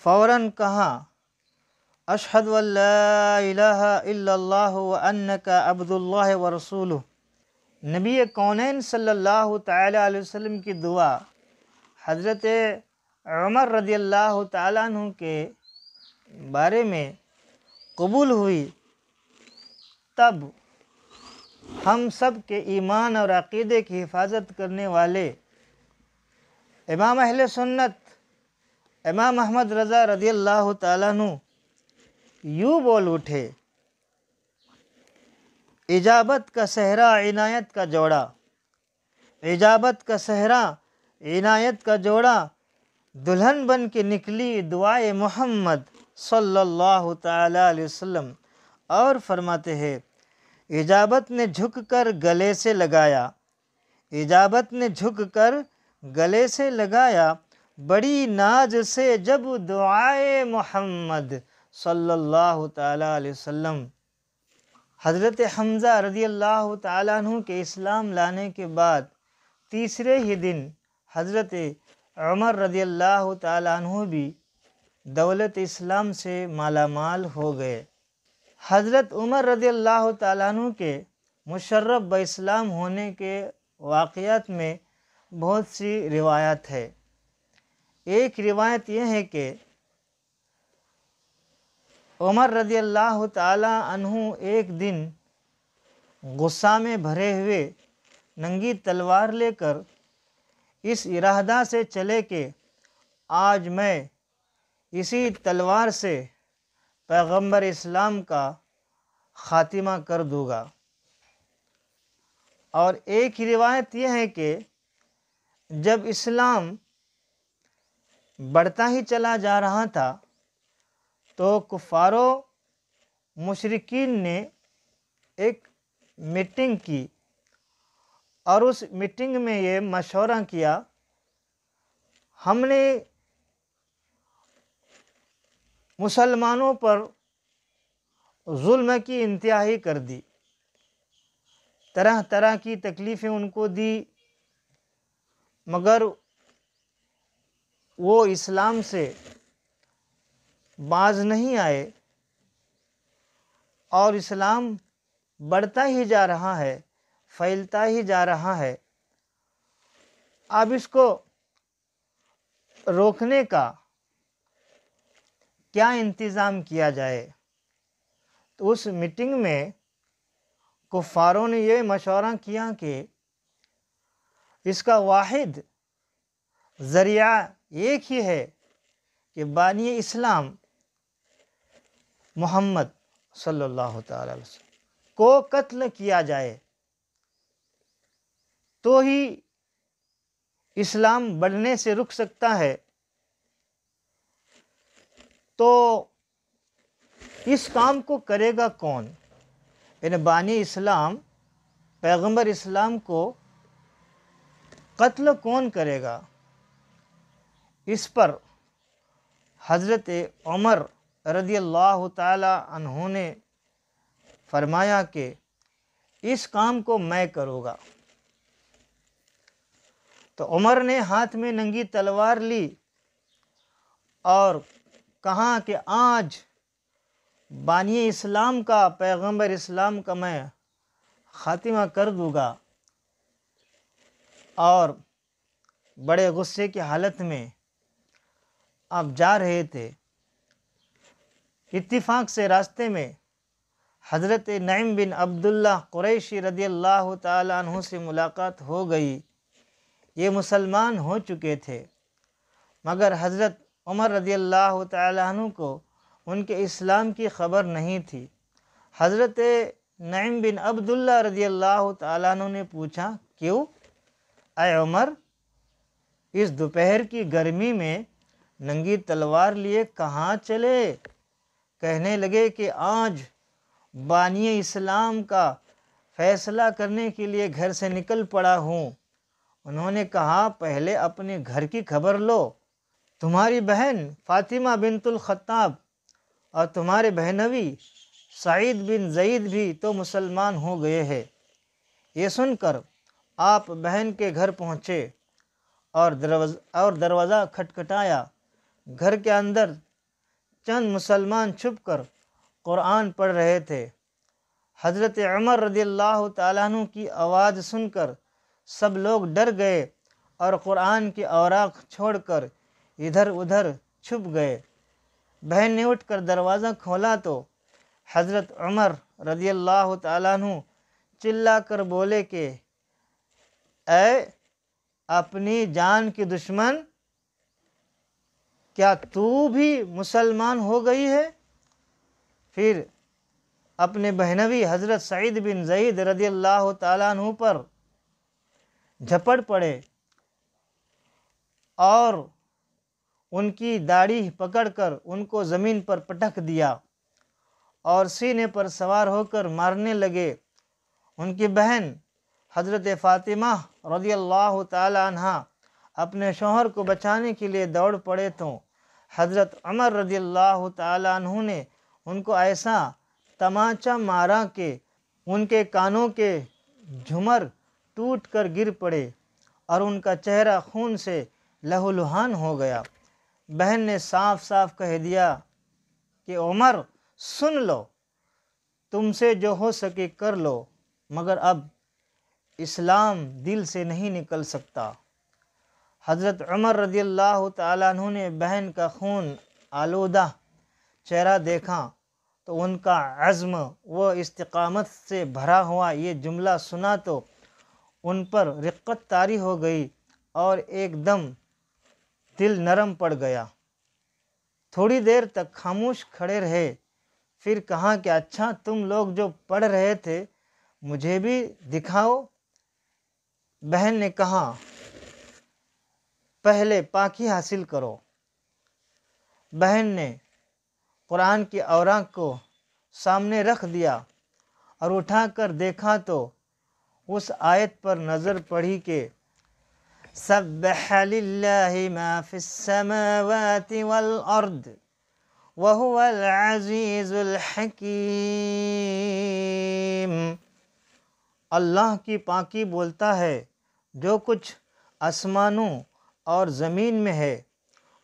B: فوراً کہا، اشہد ان لا الہ الا اللہ وانک عبد اللہ ورسولہ۔ نبی کونین صلی اللہ تعالی علیہ وسلم کی دعا حضرت عمر رضی اللہ تعالیٰ عنہ کے بارے میں قبول ہوئی، تب ہم سب کے ایمان اور عقیدے کی حفاظت کرنے والے امام اہل سنت امام احمد رضا رضی اللہ تعالیٰ عنہ یوں بول اٹھے، اجابت کا صحرا عنایت کا جوڑا، اجابت کا صحرا عنایت کا جوڑا، دلہن بن کے نکلی دعائے محمد صلی اللہ تعالی علیہ وسلم۔ اور فرماتے ہیں، اجابت نے جھک کر گلے سے لگایا، اجابت نے جھک کر گلے سے لگایا، بڑی ناز سے جب دعائے محمد صلی اللہ تعالی علیہ وسلم۔ حضرت حمزہ رضی اللہ تعالیٰ عنہ کے اسلام لانے کے بعد تیسرے ہی دن حضرت عمر رضی اللہ تعالیٰ عنہ بھی دولت اسلام سے مالا مال ہو گئے۔ حضرت عمر رضی اللہ تعالیٰ عنہ کے مشرف باسلام ہونے کے واقعات میں بہت سی روایات ہے۔ ایک روایت یہ ہے کہ عمر رضی اللہ تعالیٰ عنہ ایک دن غصہ میں بھرے ہوئے ننگی تلوار لے کر اس ارادہ سے چلے کہ آج میں اسی تلوار سے پیغمبر اسلام کا خاتمہ کر دوں گا۔ اور ایک روایت یہ ہے کہ جب اسلام بڑھتا ہی چلا جا رہا تھا تو کفار و مشرکین نے ایک میٹنگ کی اور اس میٹنگ میں یہ مشورہ کیا، ہم نے مسلمانوں پر ظلم کی انتہائی کر دی، طرح طرح کی تکلیفیں ان کو دی، مگر وہ اسلام سے باز نہیں آئے اور اسلام بڑھتا ہی جا رہا ہے، پھیلتا ہی جا رہا ہے۔ اب اس کو روکنے کا کیا انتظام کیا جائے؟ تو اس میٹنگ میں کفاروں نے یہ مشورہ کیا کہ اس کا واحد ذریعہ ایک ہی ہے کہ بانی اسلام محمد صلی اللہ تعالی علیہ وسلم کو قتل کیا جائے، تو ہی اسلام بڑھنے سے رک سکتا ہے۔ تو اس کام کو کرے گا کون؟ یعنی بانی اسلام پیغمبر اسلام کو قتل کون کرے گا؟ اس پر حضرت عمر رضی اللہ تعالی عنہ نے فرمایا کہ اس کام کو میں کروں گا۔ تو عمر نے ہاتھ میں ننگی تلوار لی اور کہا کہ آج بانی اسلام کا، پیغمبر اسلام کا میں خاتمہ کر دوں گا، اور بڑے غصے کی حالت میں آپ جا رہے تھے۔ اتفاق سے راستے میں حضرت نعیم بن عبداللہ قریشی رضی اللہ تعالی عنہ سے ملاقات ہو گئی۔ یہ مسلمان ہو چکے تھے، مگر حضرت عمر رضی اللہ تعالی عنہ کو ان کے اسلام کی خبر نہیں تھی۔ حضرت نعیم بن عبداللہ رضی اللہ تعالی عنہ نے پوچھا، کیوں اے عمر، اس دوپہر کی گرمی میں ننگی تلوار لیے کہاں چلے؟ کہنے لگے کہ آج بانی اسلام کا فیصلہ کرنے کے لیے گھر سے نکل پڑا ہوں۔ انہوں نے کہا، پہلے اپنے گھر کی خبر لو، تمہاری بہن فاطمہ بنت الخطاب اور تمہارے بہنوئی سعید بن زید بھی تو مسلمان ہو گئے ہیں۔ یہ سن کر آپ بہن کے گھر پہنچے اور دروازہ کھٹکھٹایا۔ گھر کے اندر چند مسلمان چھپ کر قرآن پڑھ رہے تھے۔ حضرت عمر رضی اللہ تعالیٰ عنہ کی آواز سن کر سب لوگ ڈر گئے اور قرآن کی اوراق چھوڑ کر ادھر ادھر چھپ گئے۔ بہن نے اٹھ کر دروازہ کھولا تو حضرت عمر رضی اللہ تعالیٰ عنہ چلا کر بولے کہ اے اپنی جان کی دشمن، کیا تو بھی مسلمان ہو گئی ہے؟ پھر اپنے بہنوئی حضرت سعید بن زید رضی اللہ تعالیٰ عنہ پر جھپٹ پڑے اور ان کی داڑھی پکڑ کر ان کو زمین پر پٹک دیا اور سینے پر سوار ہو کر مارنے لگے۔ ان کی بہن حضرت فاطمہ رضی اللہ تعالی عنہ اپنے شوہر کو بچانے کے لیے دوڑ پڑے تو حضرت عمر رضی اللہ تعالی عنہ نے ان کو ایسا تماچا مارا کہ ان کے کانوں کے جھمر ٹوٹ کر گر پڑے اور ان کا چہرہ خون سے لہولہان ہو گیا۔ بہن نے صاف صاف کہہ دیا کہ عمر سن لو، تم سے جو ہو سکے کر لو، مگر اب اسلام دل سے نہیں نکل سکتا۔ حضرت عمر رضی اللہ تعالیٰ عنہ نے بہن کا خون آلودہ چہرہ دیکھا تو ان کا عزم و استقامت سے بھرا ہوا یہ جملہ سنا تو ان پر رقت طاری ہو گئی اور ایک دم دل نرم پڑ گیا۔ تھوڑی دیر تک خاموش کھڑے رہے، پھر کہا کہ اچھا، تم لوگ جو پڑھ رہے تھے مجھے بھی دکھاؤ۔ بہن نے کہا، پہلے پاکی حاصل کرو۔ بہن نے قرآن کی اوراق کو سامنے رکھ دیا اور اٹھا کر دیکھا تو اس آیت پر نظر پڑی کہ سبح للہ ما فی السماوات والارض وهو العزیز الحکیم، اللہ کی پاکی بولتا ہے جو کچھ آسمانوں اور زمین میں ہے،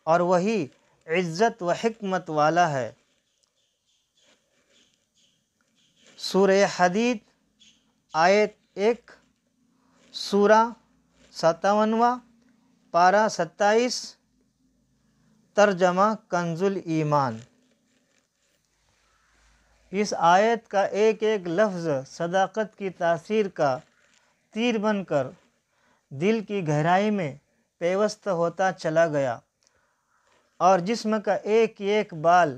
B: اور وہی عزت و حکمت والا ہے۔ سورہ حدید آیت 1، سورہ 57، پارہ 27، ترجمہ کنز الایمان۔ اس آیت کا ایک ایک لفظ صداقت کی تاثیر کا تیر بن کر دل کی گہرائی میں پیوست ہوتا چلا گیا، اور جسم کا ایک ایک بال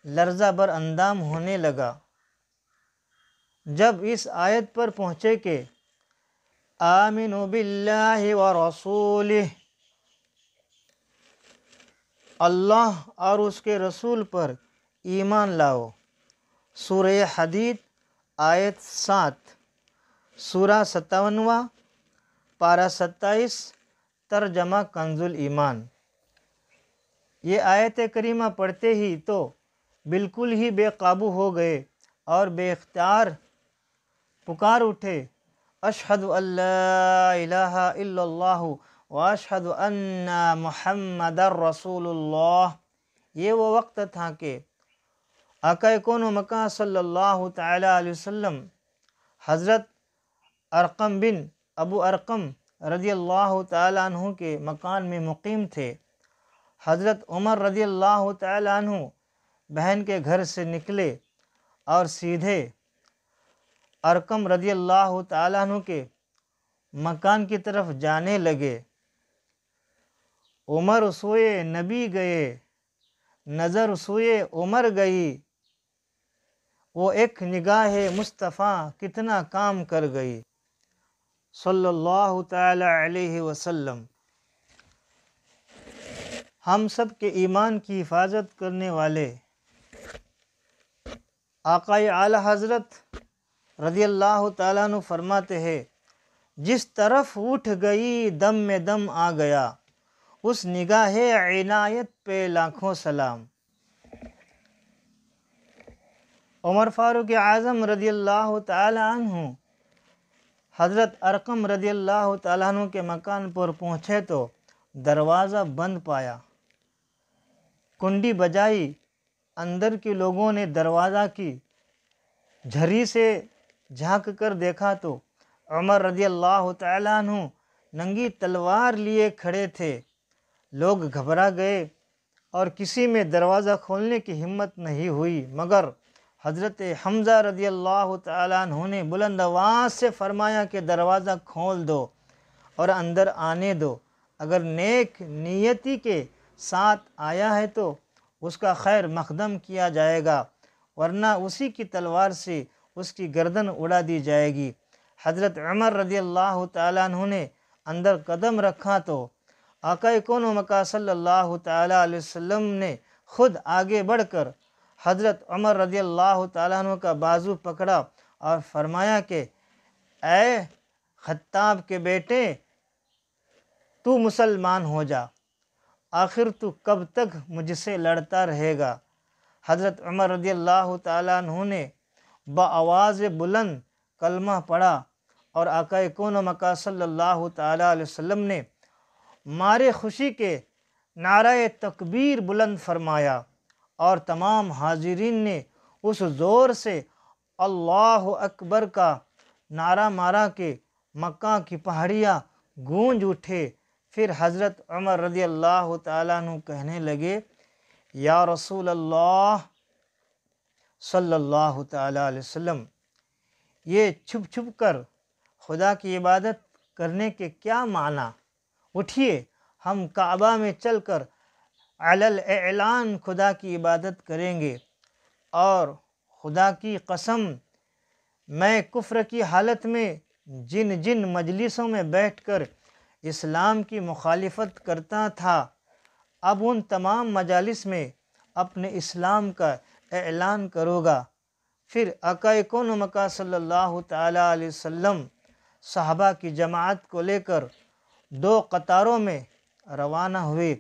B: لرزہ بر اندام ہونے لگا۔ جب اس آیت پر پہنچے کہ آمنوا باللہ ورسولہ، اللہ اور اس کے رسول پر ایمان لاؤ، سورہ حدید آیت 7، سورہ 57، پارہ 27، ترجمہ کنز الایمان۔ یہ آیت کریمہ پڑھتے ہی تو بالکل ہی بے قابو ہو گئے اور بے اختیار پکار اٹھے، اشہد ان لا الہ الا اللہ واشہد ان محمد رسول اللہ۔ یہ وہ وقت تھا کہ آقا کون و مکان صلی اللہ تعالی علیہ وسلم حضرت ارقم بن ابو ارقم رضی اللہ تعالی عنہ کے مکان میں مقیم تھے۔ حضرت عمر رضی اللہ تعالی عنہ بہن کے گھر سے نکلے اور سیدھے ارقم رضی اللہ تعالی عنہ کے مکان کی طرف جانے لگے۔ عمر سوئے نبی گئے، نظر سوئے عمر گئی، وہ ایک نگاہ مصطفیٰ کتنا کام کر گئی، صلی اللہ تعالی علیہ وسلم۔ ہم سب کے ایمان کی حفاظت کرنے والے آقا اعلیٰ حضرت رضی اللہ تعالیٰ عنہ فرماتے ہیں، جس طرف اٹھ گئی دم میں دم آ گیا، اس نگاہ عنایت پہ لاکھوں سلام۔ عمر فاروق اعظم رضی اللہ تعالی عنہ حضرت ارقم رضی اللہ تعالیٰ عنہ کے مکان پر پہنچے تو دروازہ بند پایا، کنڈی بجائی، اندر کے لوگوں نے دروازہ کی جھری سے جھانک کر دیکھا تو عمر رضی اللہ تعالیٰ عنہ ننگی تلوار لیے کھڑے تھے۔ لوگ گھبرا گئے اور کسی میں دروازہ کھولنے کی ہمت نہیں ہوئی، مگر حضرت حمزہ رضی اللہ تعالیٰ عنہ نے بلند آواز سے فرمایا کہ دروازہ کھول دو اور اندر آنے دو، اگر نیک نیتی کے ساتھ آیا ہے تو اس کا خیر مقدم کیا جائے گا، ورنہ اسی کی تلوار سے اس کی گردن اڑا دی جائے گی۔ حضرت عمر رضی اللہ تعالیٰ عنہ نے اندر قدم رکھا تو آقا کون و مکان صلی اللہ تعالیٰ علیہ وسلم نے خود آگے بڑھ کر حضرت عمر رضی اللہ تعالیٰ عنہ کا بازو پکڑا اور فرمایا کہ اے خطاب کے بیٹے، تو مسلمان ہو جا، آخر تو کب تک مجھ سے لڑتا رہے گا۔ حضرت عمر رضی اللہ تعالیٰ عنہ نے بآواز بلند کلمہ پڑھا اور آقا کون و مکان صلی اللہ تعالیٰ علیہ وسلم نے مارے خوشی کے نعرہ تکبیر بلند فرمایا، اور تمام حاضرین نے اس زور سے اللہ اکبر کا نعرہ مارا کہ مکہ کی پہاڑیاں گونج اٹھے۔ پھر حضرت عمر رضی اللہ تعالیٰ عنہ کہنے لگے، یا رسول اللہ صلی اللہ تعالیٰ علیہ وسلم، یہ چھپ چھپ کر خدا کی عبادت کرنے کے کیا معنی؟ اٹھیے، ہم کعبہ میں چل کر علی الاعلان خدا کی عبادت کریں گے، اور خدا کی قسم میں کفر کی حالت میں جن مجلسوں میں بیٹھ کر اسلام کی مخالفت کرتا تھا، اب ان تمام مجالس میں اپنے اسلام کا اعلان کروں گا۔ پھر آقا کون و مکان صلی اللہ تعالیٰ علیہ وسلم صحابہ کی جماعت کو لے کر 2 قطاروں میں روانہ ہوئے۔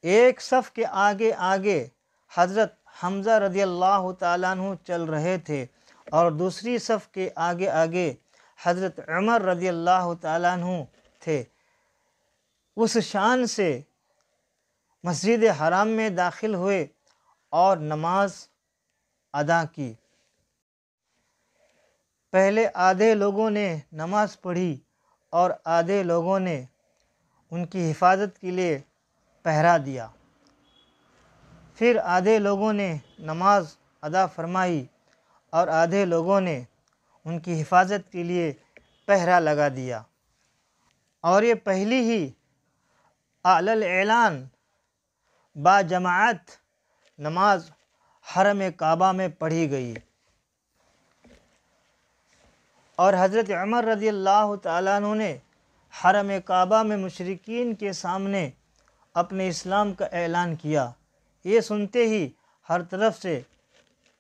B: ایک صف کے آگے آگے حضرت حمزہ رضی اللہ تعالیٰ عنہ چل رہے تھے اور دوسری صف کے آگے آگے حضرت عمر رضی اللہ تعالیٰ عنہ تھے۔ اس شان سے مسجد حرام میں داخل ہوئے اور نماز ادا کی۔ پہلے آدھے لوگوں نے نماز پڑھی اور آدھے لوگوں نے ان کی حفاظت کے لیے پہرا دیا۔ پھر آدھے لوگوں نے نماز ادا فرمائی اور آدھے لوگوں نے ان کی حفاظت کے لیے پہرا لگا دیا، اور یہ پہلی ہی اعلی الاعلان با جماعت نماز حرم کعبہ میں پڑھی گئی، اور حضرت عمر رضی اللہ تعالیٰ عنہ نے حرم کعبہ میں مشرکین کے سامنے اپنے اسلام کا اعلان کیا۔ یہ سنتے ہی ہر طرف سے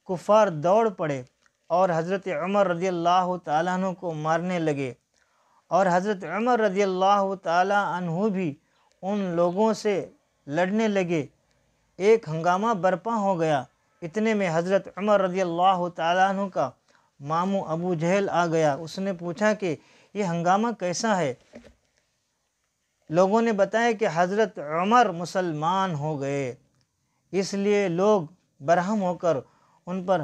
B: کفار دوڑ پڑے اور حضرت عمر رضی اللہ تعالیٰ عنہ کو مارنے لگے، اور حضرت عمر رضی اللہ تعالیٰ عنہ بھی ان لوگوں سے لڑنے لگے۔ ایک ہنگامہ برپا ہو گیا۔ اتنے میں حضرت عمر رضی اللہ تعالیٰ عنہ کا ماموں ابو جہل آ گیا۔ اس نے پوچھا کہ یہ ہنگامہ کیسا ہے؟ لوگوں نے بتایا کہ حضرت عمر مسلمان ہو گئے، اس لیے لوگ برہم ہو کر ان پر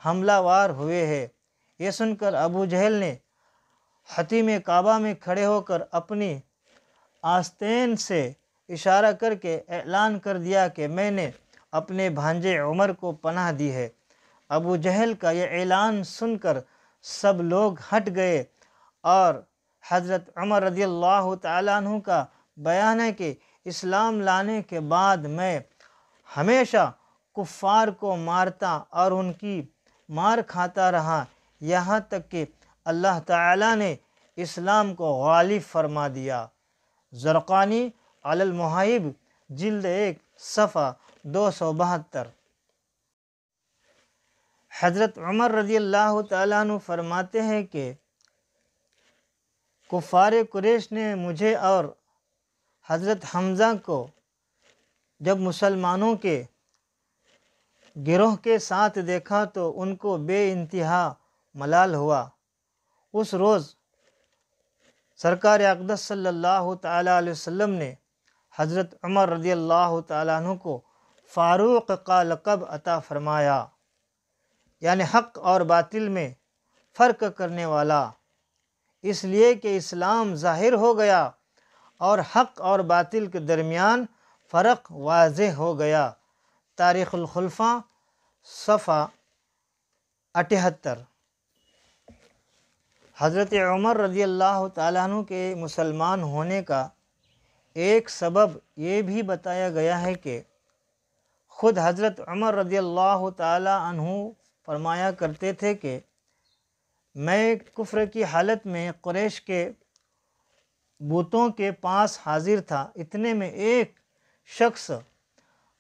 B: حملہ وار ہوئے ہیں۔ یہ سن کر ابو جہل نے حتیم کعبہ میں کھڑے ہو کر اپنی آستین سے اشارہ کر کے اعلان کر دیا کہ میں نے اپنے بھانجے عمر کو پناہ دی ہے۔ ابو جہل کا یہ اعلان سن کر سب لوگ ہٹ گئے، اور حضرت عمر رضی اللہ تعالیٰ عنہ کا بیان ہے کہ اسلام لانے کے بعد میں ہمیشہ کفار کو مارتا اور ان کی مار کھاتا رہا، یہاں تک کہ اللہ تعالیٰ نے اسلام کو غالب فرما دیا۔ زرقانی علی المحائب جلد 1 صفحہ 272۔ حضرت عمر رضی اللہ تعالیٰ عنہ فرماتے ہیں کہ کفار قریش نے مجھے اور حضرت حمزہ کو جب مسلمانوں کے گروہ کے ساتھ دیکھا تو ان کو بے انتہا ملال ہوا۔ اس روز سرکار اقدس صلی اللہ تعالیٰ علیہ وسلم نے حضرت عمر رضی اللہ تعالیٰ عنہ کو فاروق کا لقب عطا فرمایا، یعنی حق اور باطل میں فرق کرنے والا، اس لیے کہ اسلام ظاہر ہو گیا اور حق اور باطل کے درمیان فرق واضح ہو گیا۔ تاریخ الخلفاء صفحہ 78۔ حضرت عمر رضی اللہ تعالیٰ عنہ کے مسلمان ہونے کا ایک سبب یہ بھی بتایا گیا ہے کہ خود حضرت عمر رضی اللہ تعالیٰ عنہ فرمایا کرتے تھے کہ میں کفر کی حالت میں قریش کے بتوں کے پاس حاضر تھا، اتنے میں ایک شخص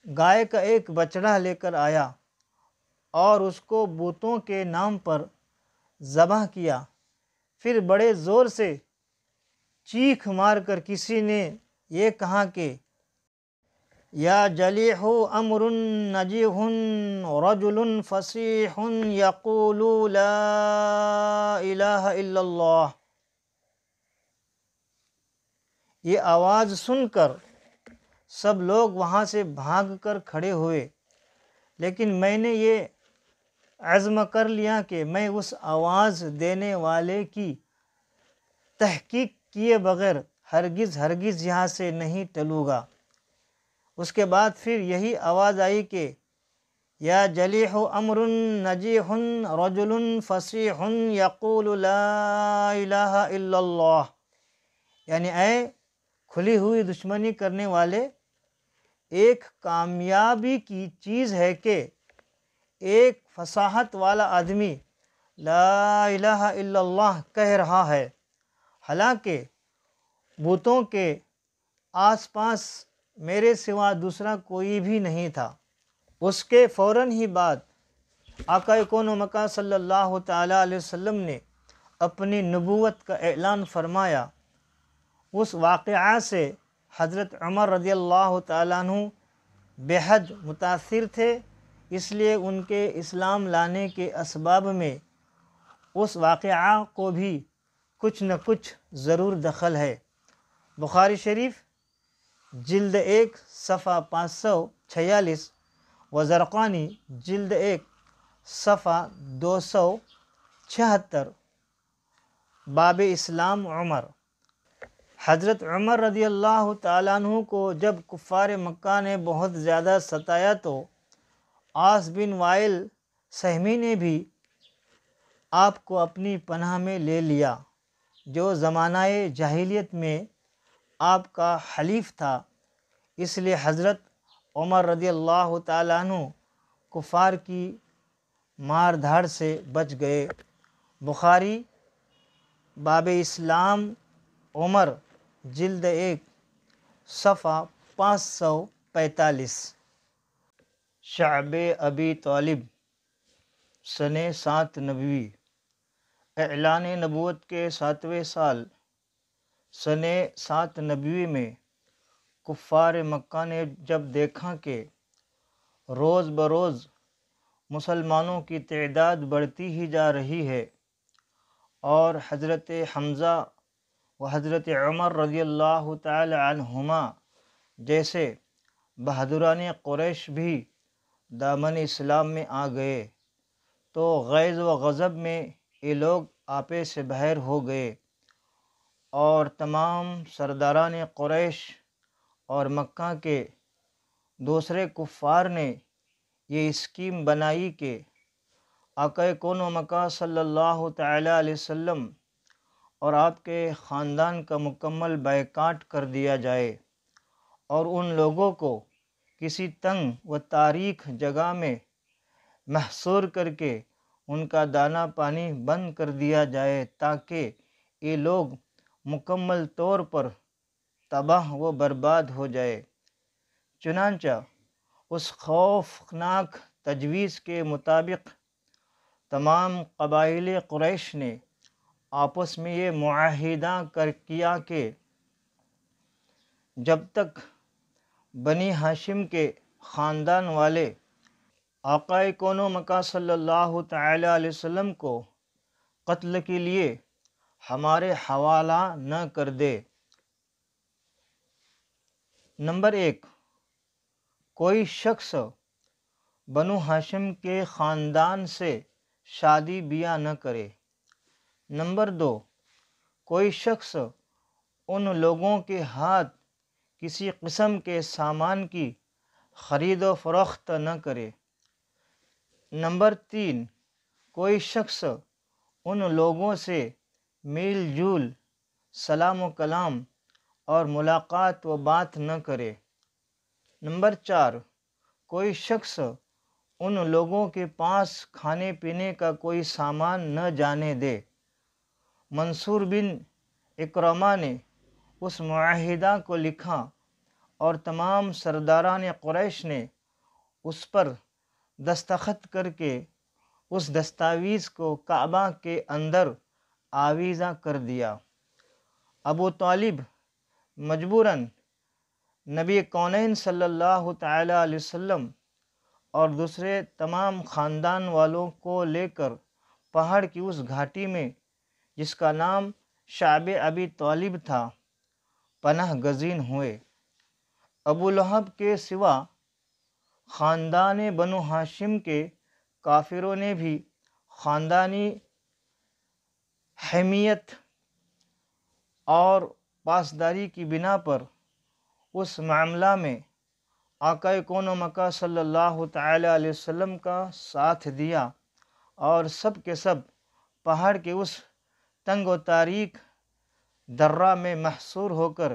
B: گائے کا ایک بچڑا لے کر آیا اور اس کو بتوں کے نام پر ذبح کیا۔ پھر بڑے زور سے چیخ مار کر کسی نے یہ کہا کہ یا جلیح امر نجیح رجل فصیح یقول لا الہ الا اللہ۔ یہ آواز سن کر سب لوگ وہاں سے بھاگ کر کھڑے ہوئے، لیکن میں نے یہ عزم کر لیا کہ میں اس آواز دینے والے کی تحقیق کیے بغیر ہرگز یہاں سے نہیں ٹلوں گا۔ اس کے بعد پھر یہی آواز آئی کہ یا جلیح امر نجیح رجل فصیح یقول لا الہ الا اللہ، یعنی اے کھلی ہوئی دشمنی کرنے والے، ایک کامیابی کی چیز ہے کہ ایک فصاحت والا آدمی لا الہ الا اللہ کہہ رہا ہے، حالانکہ بتوں کے آس پاس میرے سوا دوسرا کوئی بھی نہیں تھا۔ اس کے فوراً ہی بعد آقا کون و مکان صلی اللہ تعالیٰ علیہ وسلم نے اپنی نبوت کا اعلان فرمایا۔ اس واقعہ سے حضرت عمر رضی اللہ تعالیٰ عنہ بے حد متاثر تھے، اس لیے ان کے اسلام لانے کے اسباب میں اس واقعہ کو بھی کچھ نہ کچھ ضرور دخل ہے۔ بخاری شریف جلد 1 صفحہ 546 و زرقانی جلد 1 صفحہ 276 باب اسلام عمر۔ حضرت عمر رضی اللہ تعالیٰ عنہ کو جب کفار مکہ نے بہت زیادہ ستایا تو عاص بن وائل سہمی نے بھی آپ کو اپنی پناہ میں لے لیا، جو زمانہ جاہلیت میں آپ کا حلیف تھا۔ اس لیے حضرت عمر رضی اللہ تعالیٰ عنہ کفار کی مار دھاڑ سے بچ گئے۔ بخاری باب اسلام عمر جلد 1 صفحہ 545۔ شعب ابی طالب سن 7 نبوی۔ اعلان نبوت کے 7ویں سال سن 7 نبوی میں کفار مکہ نے جب دیکھا کہ روز بروز مسلمانوں کی تعداد بڑھتی ہی جا رہی ہے اور حضرت حمزہ و حضرت عمر رضی اللہ تعالی عنہما جیسے بہادران قریش بھی دامن اسلام میں آ گئے، تو غیظ و غضب میں یہ لوگ آپے سے باہر ہو گئے اور تمام سرداران قریش اور مکہ کے دوسرے کفار نے یہ اسکیم بنائی کہ آقا کون و مکان صلی اللہ تعالی علیہ وسلم اور آپ کے خاندان کا مکمل بائیکاٹ کر دیا جائے اور ان لوگوں کو کسی تنگ و تاریک جگہ میں محصور کر کے ان کا دانہ پانی بند کر دیا جائے تاکہ یہ لوگ مکمل طور پر تباہ و برباد ہو جائے۔ چنانچہ اس خوفناک تجویز کے مطابق تمام قبائل قریش نے آپس میں یہ معاہدہ کیا کہ جب تک بنی ہاشم کے خاندان والے آقا کون و مکان صلی اللہ تعالی علیہ وسلم کو قتل کے لیے ہمارے حوالہ نہ کر دے۔ نمبر 1، کوئی شخص بنو ہاشم کے خاندان سے شادی بیاہ نہ کرے۔ نمبر 2، کوئی شخص ان لوگوں کے ہاتھ کسی قسم کے سامان کی خرید و فروخت نہ کرے۔ نمبر 3، کوئی شخص ان لوگوں سے میل جول، سلام و کلام اور ملاقات و بات نہ کرے۔ نمبر 4، کوئی شخص ان لوگوں کے پاس کھانے پینے کا کوئی سامان نہ جانے دے۔ منصور بن اکرمہ نے اس معاہدہ کو لکھا اور تمام سرداران قریش نے اس پر دستخط کر کے اس دستاویز کو کعبہ کے اندر آویزاں کر دیا۔ ابو طالب مجبوراً نبی کونین صلی اللہ تعالی علیہ وسلم اور دوسرے تمام خاندان والوں کو لے کر پہاڑ کی اس گھاٹی میں جس کا نام شعب ابی طالب تھا پناہ گزین ہوئے۔ ابو لہب کے سوا خاندان بنو ہاشم کے کافروں نے بھی خاندانی حمیت اور پاسداری کی بنا پر اس معاملہ میں آقا کون و مکان صلی اللہ تعالی علیہ وسلم کا ساتھ دیا اور سب کے سب پہاڑ کے اس تنگ و تاریک درہ میں محصور ہو کر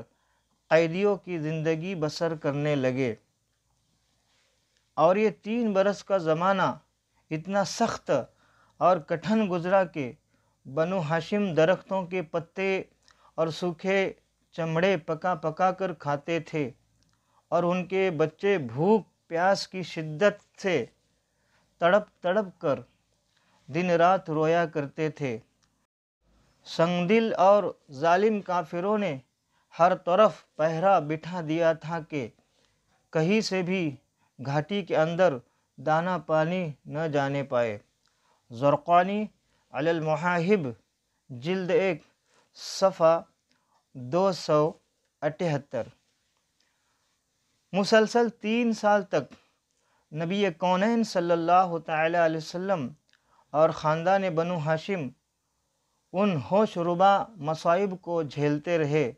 B: قیدیوں کی زندگی بسر کرنے لگے۔ اور یہ 3 برس کا زمانہ اتنا سخت اور کٹھن گزرا کہ بنو ہاشم درختوں کے پتے اور سوکھے چمڑے پکا پکا کر کھاتے تھے اور ان کے بچے بھوک پیاس کی شدت سے تڑپ تڑپ کر دن رات رویا کرتے تھے۔ سنگدل اور ظالم کافروں نے ہر طرف پہرا بٹھا دیا تھا کہ کہیں سے بھی گھاٹی کے اندر دانہ پانی نہ جانے پائے۔ زرقانی علی المحاہب جلد 1 صفحہ 278۔ مسلسل 3 سال تک نبی کونین صلی اللہ تعالی علیہ وسلم اور خاندان بنو ہاشم ان ہوش ربا مصائب کو جھیلتے رہے،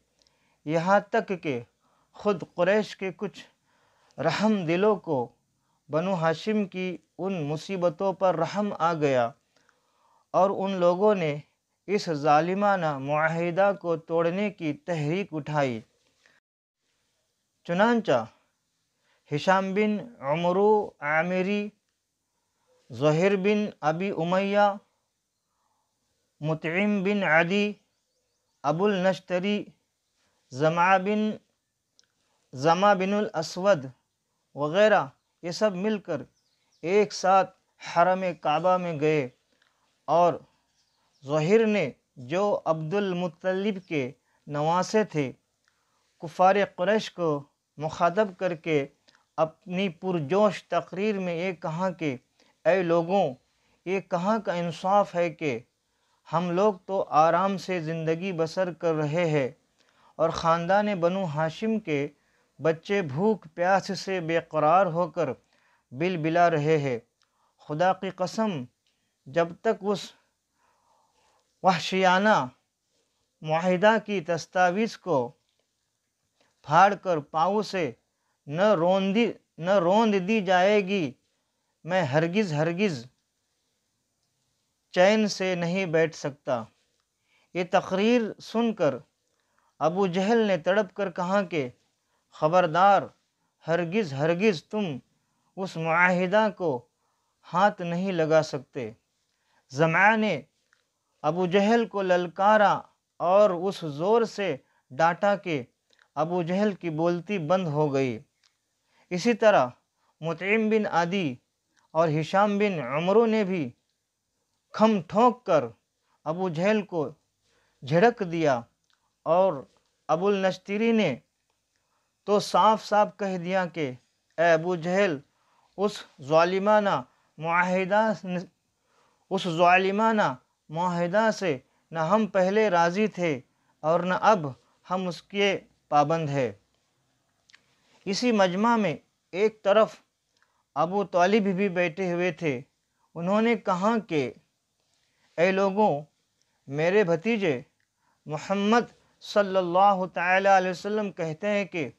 B: یہاں تک کہ خود قریش کے کچھ رحم دلوں کو بنو ہاشم کی ان مصیبتوں پر رحم آ گیا اور ان لوگوں نے اس ظالمانہ معاہدہ کو توڑنے کی تحریک اٹھائی۔ چنانچہ ہشام بن عمرو عامری، زہیر بن ابی امیہ، مطعم بن عدی، ابو النشتری، زمع بن الاسود وغیرہ یہ سب مل کر ایک ساتھ حرم کعبہ میں گئے، اور زہیر نے جو عبد المطلب کے نواسے تھے، کفار قریش کو مخاطب کر کے اپنی پرجوش تقریر میں یہ کہا کہ اے لوگوں، یہ کہاں کا انصاف ہے کہ ہم لوگ تو آرام سے زندگی بسر کر رہے ہیں اور خاندان بنو ہاشم کے بچے بھوک پیاس سے بے قرار ہو کر بل بلا رہے ہیں۔ خدا کی قسم، جب تک اس وحشیانہ معاہدہ کی دستاویز کو پھاڑ کر پاؤں سے نہ روند دی جائے گی، میں ہرگز چین سے نہیں بیٹھ سکتا۔ یہ تقریر سن کر ابو جہل نے تڑپ کر کہا کہ خبردار، ہرگز تم اس معاہدہ کو ہاتھ نہیں لگا سکتے۔ زمعہ نے ابو جہل کو للکارا اور اس زور سے ڈانٹا کہ ابو جہل کی بولتی بند ہو گئی۔ اسی طرح مطعم بن عدی اور ہشام بن عمرو نے بھی کھم ٹھونک کر ابو جہل کو جھڑک دیا، اور ابو النشتری نے تو صاف کہہ دیا کہ اے ابو جہل، اس ظالمانہ معاہدہ سے نہ ہم پہلے راضی تھے اور نہ اب ہم اس کے پابند ہیں۔ اسی مجمع میں ایک طرف ابو طالب بھی بیٹھے ہوئے تھے۔ انہوں نے کہا کہ اے لوگوں، میرے بھتیجے محمد صلی اللہ تعالی علیہ وسلم کہتے ہیں کہ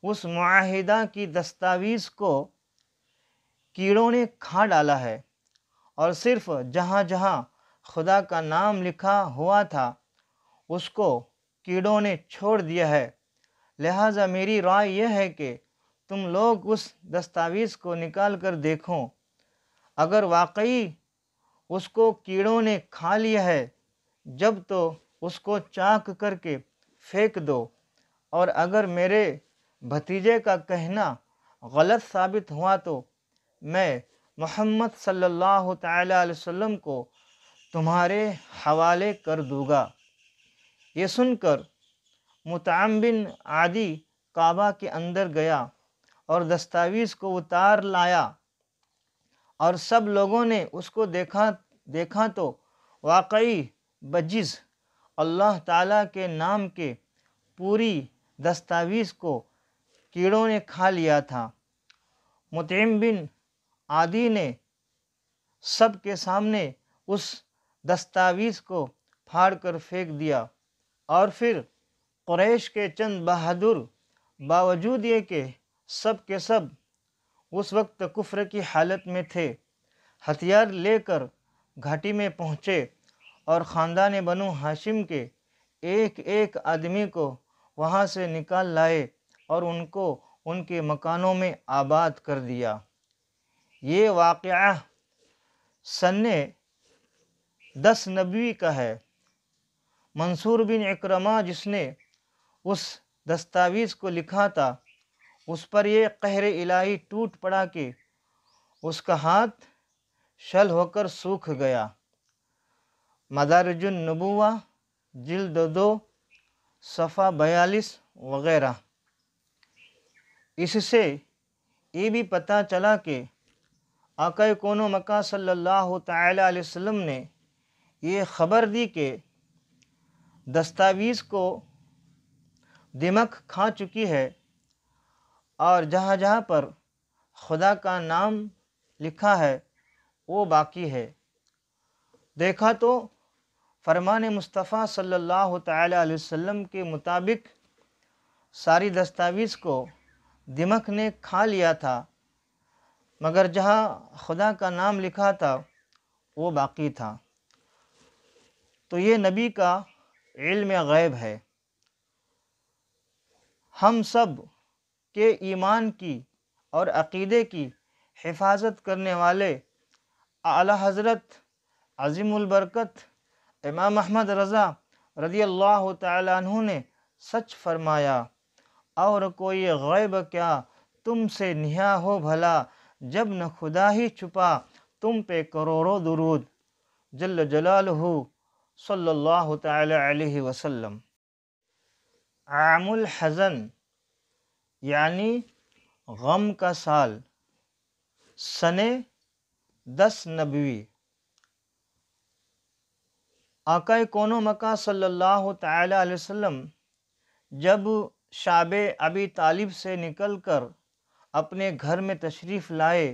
B: اس معاہدہ کی دستاویز کو کیڑوں نے کھا ڈالا ہے، اور صرف جہاں جہاں خدا کا نام لکھا ہوا تھا اس کو کیڑوں نے چھوڑ دیا ہے۔ لہٰذا میری رائے یہ ہے کہ تم لوگ اس دستاویز کو نکال کر دیکھو، اگر واقعی اس کو کیڑوں نے کھا لیا ہے جب تو اس کو چاک کر کے پھینک دو، اور اگر میرے بھتیجے کا کہنا غلط ثابت ہوا تو میں محمد صلی اللہ تعالی علیہ وسلم کو تمہارے حوالے کر دوں گا۔ یہ سن کر مطعم بن عدی کعبہ کے اندر گیا اور دستاویز کو اتار لایا، اور سب لوگوں نے اس کو دیکھا تو واقعی بجز اللہ تعالیٰ کے نام کے پوری دستاویز کو کیڑوں نے کھا لیا تھا۔ مطعم بن عدی نے سب کے سامنے اس دستاویز کو پھاڑ کر پھینک دیا، اور پھر قریش کے چند بہادر باوجود یہ کہ سب کے سب اس وقت کفر کی حالت میں تھے، ہتھیار لے کر گھاٹی میں پہنچے اور خاندان بنو ہاشم کے ایک ایک آدمی کو وہاں سے نکال لائے اور ان کو ان کے مکانوں میں آباد کر دیا۔ یہ واقعہ سن 10 نبوی کا ہے۔ منصور بن اکرمہ جس نے اس دستاویز کو لکھا تھا، اس پر یہ قہر الہی ٹوٹ پڑا کہ اس کا ہاتھ شل ہو کر سوکھ گیا۔ مدارج النبوہ جلد 2 صفحہ 42 وغیرہ۔ اس سے یہ بھی پتہ چلا کہ آقا کون و مکان صلی اللہ تعالی علیہ وسلم نے یہ خبر دی کہ دستاویز کو دمک کھا چکی ہے، اور جہاں جہاں پر خدا کا نام لکھا ہے وہ باقی ہے۔ دیکھا تو فرمان مصطفیٰ صلی اللہ تعالی علیہ وسلم کے مطابق ساری دستاویز کو دمک نے کھا لیا تھا، مگر جہاں خدا کا نام لکھا تھا وہ باقی تھا۔ تو یہ نبی کا علم غیب ہے۔ ہم سب کے ایمان کی اور عقیدے کی حفاظت کرنے والے اعلی حضرت عظیم البرکت امام احمد رضا رضی اللہ تعالی عنہ نے سچ فرمایا، اور کوئی غیب کیا تم سے نہا ہو بھلا، جب نہ خدا ہی چھپا تم پہ کروڑوں درود، جل جلالہ صلی اللہ تعالی علیہ وسلم۔ عام الحزن یعنی غم کا سال، سنِ 10 نبوی۔ آقا کون و مکان صلی اللہ تعالی علیہ وسلم جب شعب ابی طالب سے نکل کر اپنے گھر میں تشریف لائے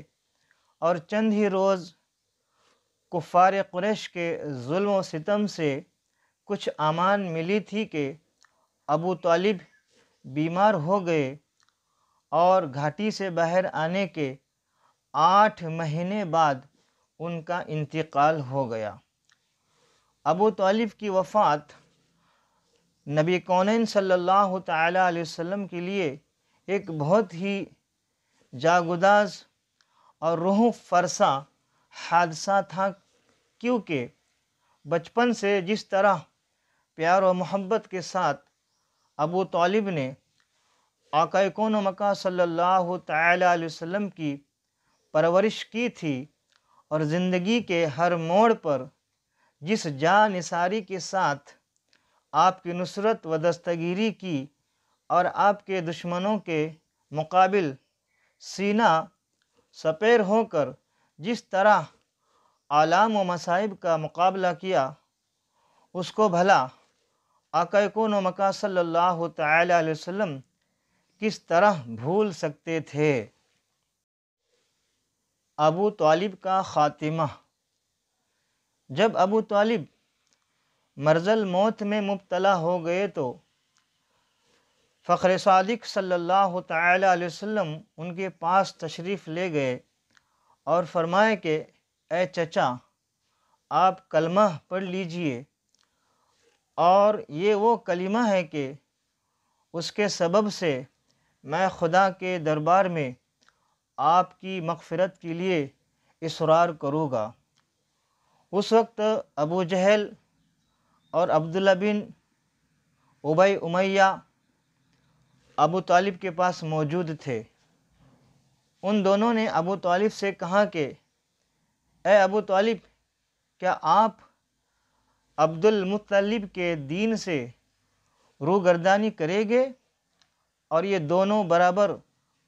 B: اور چند ہی روز کفار قریش کے ظلم و ستم سے کچھ امان ملی تھی کہ ابو طالب بیمار ہو گئے، اور گھاٹی سے باہر آنے کے 8 مہینے بعد ان کا انتقال ہو گیا۔ ابو طالب کی وفات نبی کونین صلی اللہ تعالی علیہ وسلم کے لیے ایک بہت ہی جاگداز اور روح فرسا حادثہ تھا، کیونکہ بچپن سے جس طرح پیار و محبت کے ساتھ ابو طالب نے آقا کون و مکان صلی اللہ تعالی علیہ وسلم کی پرورش کی تھی، اور زندگی کے ہر موڑ پر جس جاں نثاری کے ساتھ آپ کی نصرت و دستگیری کی، اور آپ کے دشمنوں کے مقابل سینہ سپیر ہو کر جس طرح آلام و مصائب کا مقابلہ کیا، اس کو بھلا آقا کون و مکان صلی اللہ تعالی علیہ وسلم کس طرح بھول سکتے تھے۔ ابو طالب کا خاتمہ۔ جب ابو طالب مرض الموت میں مبتلا ہو گئے تو فخر صادق صلی اللہ تعالی علیہ وسلم ان کے پاس تشریف لے گئے اور فرمائے کہ اے چچا، آپ کلمہ پڑھ لیجئے، اور یہ وہ کلمہ ہے کہ اس کے سبب سے میں خدا کے دربار میں آپ کی مغفرت کے لیے اصرار کروں گا۔ اس وقت ابو جہل اور عبداللہ بن ابی امیہ ابو طالب کے پاس موجود تھے۔ ان دونوں نے ابو طالب سے کہا کہ اے ابو طالب، کیا آپ عبد المطلب کے دین سے روگردانی کریں گے؟ اور یہ دونوں برابر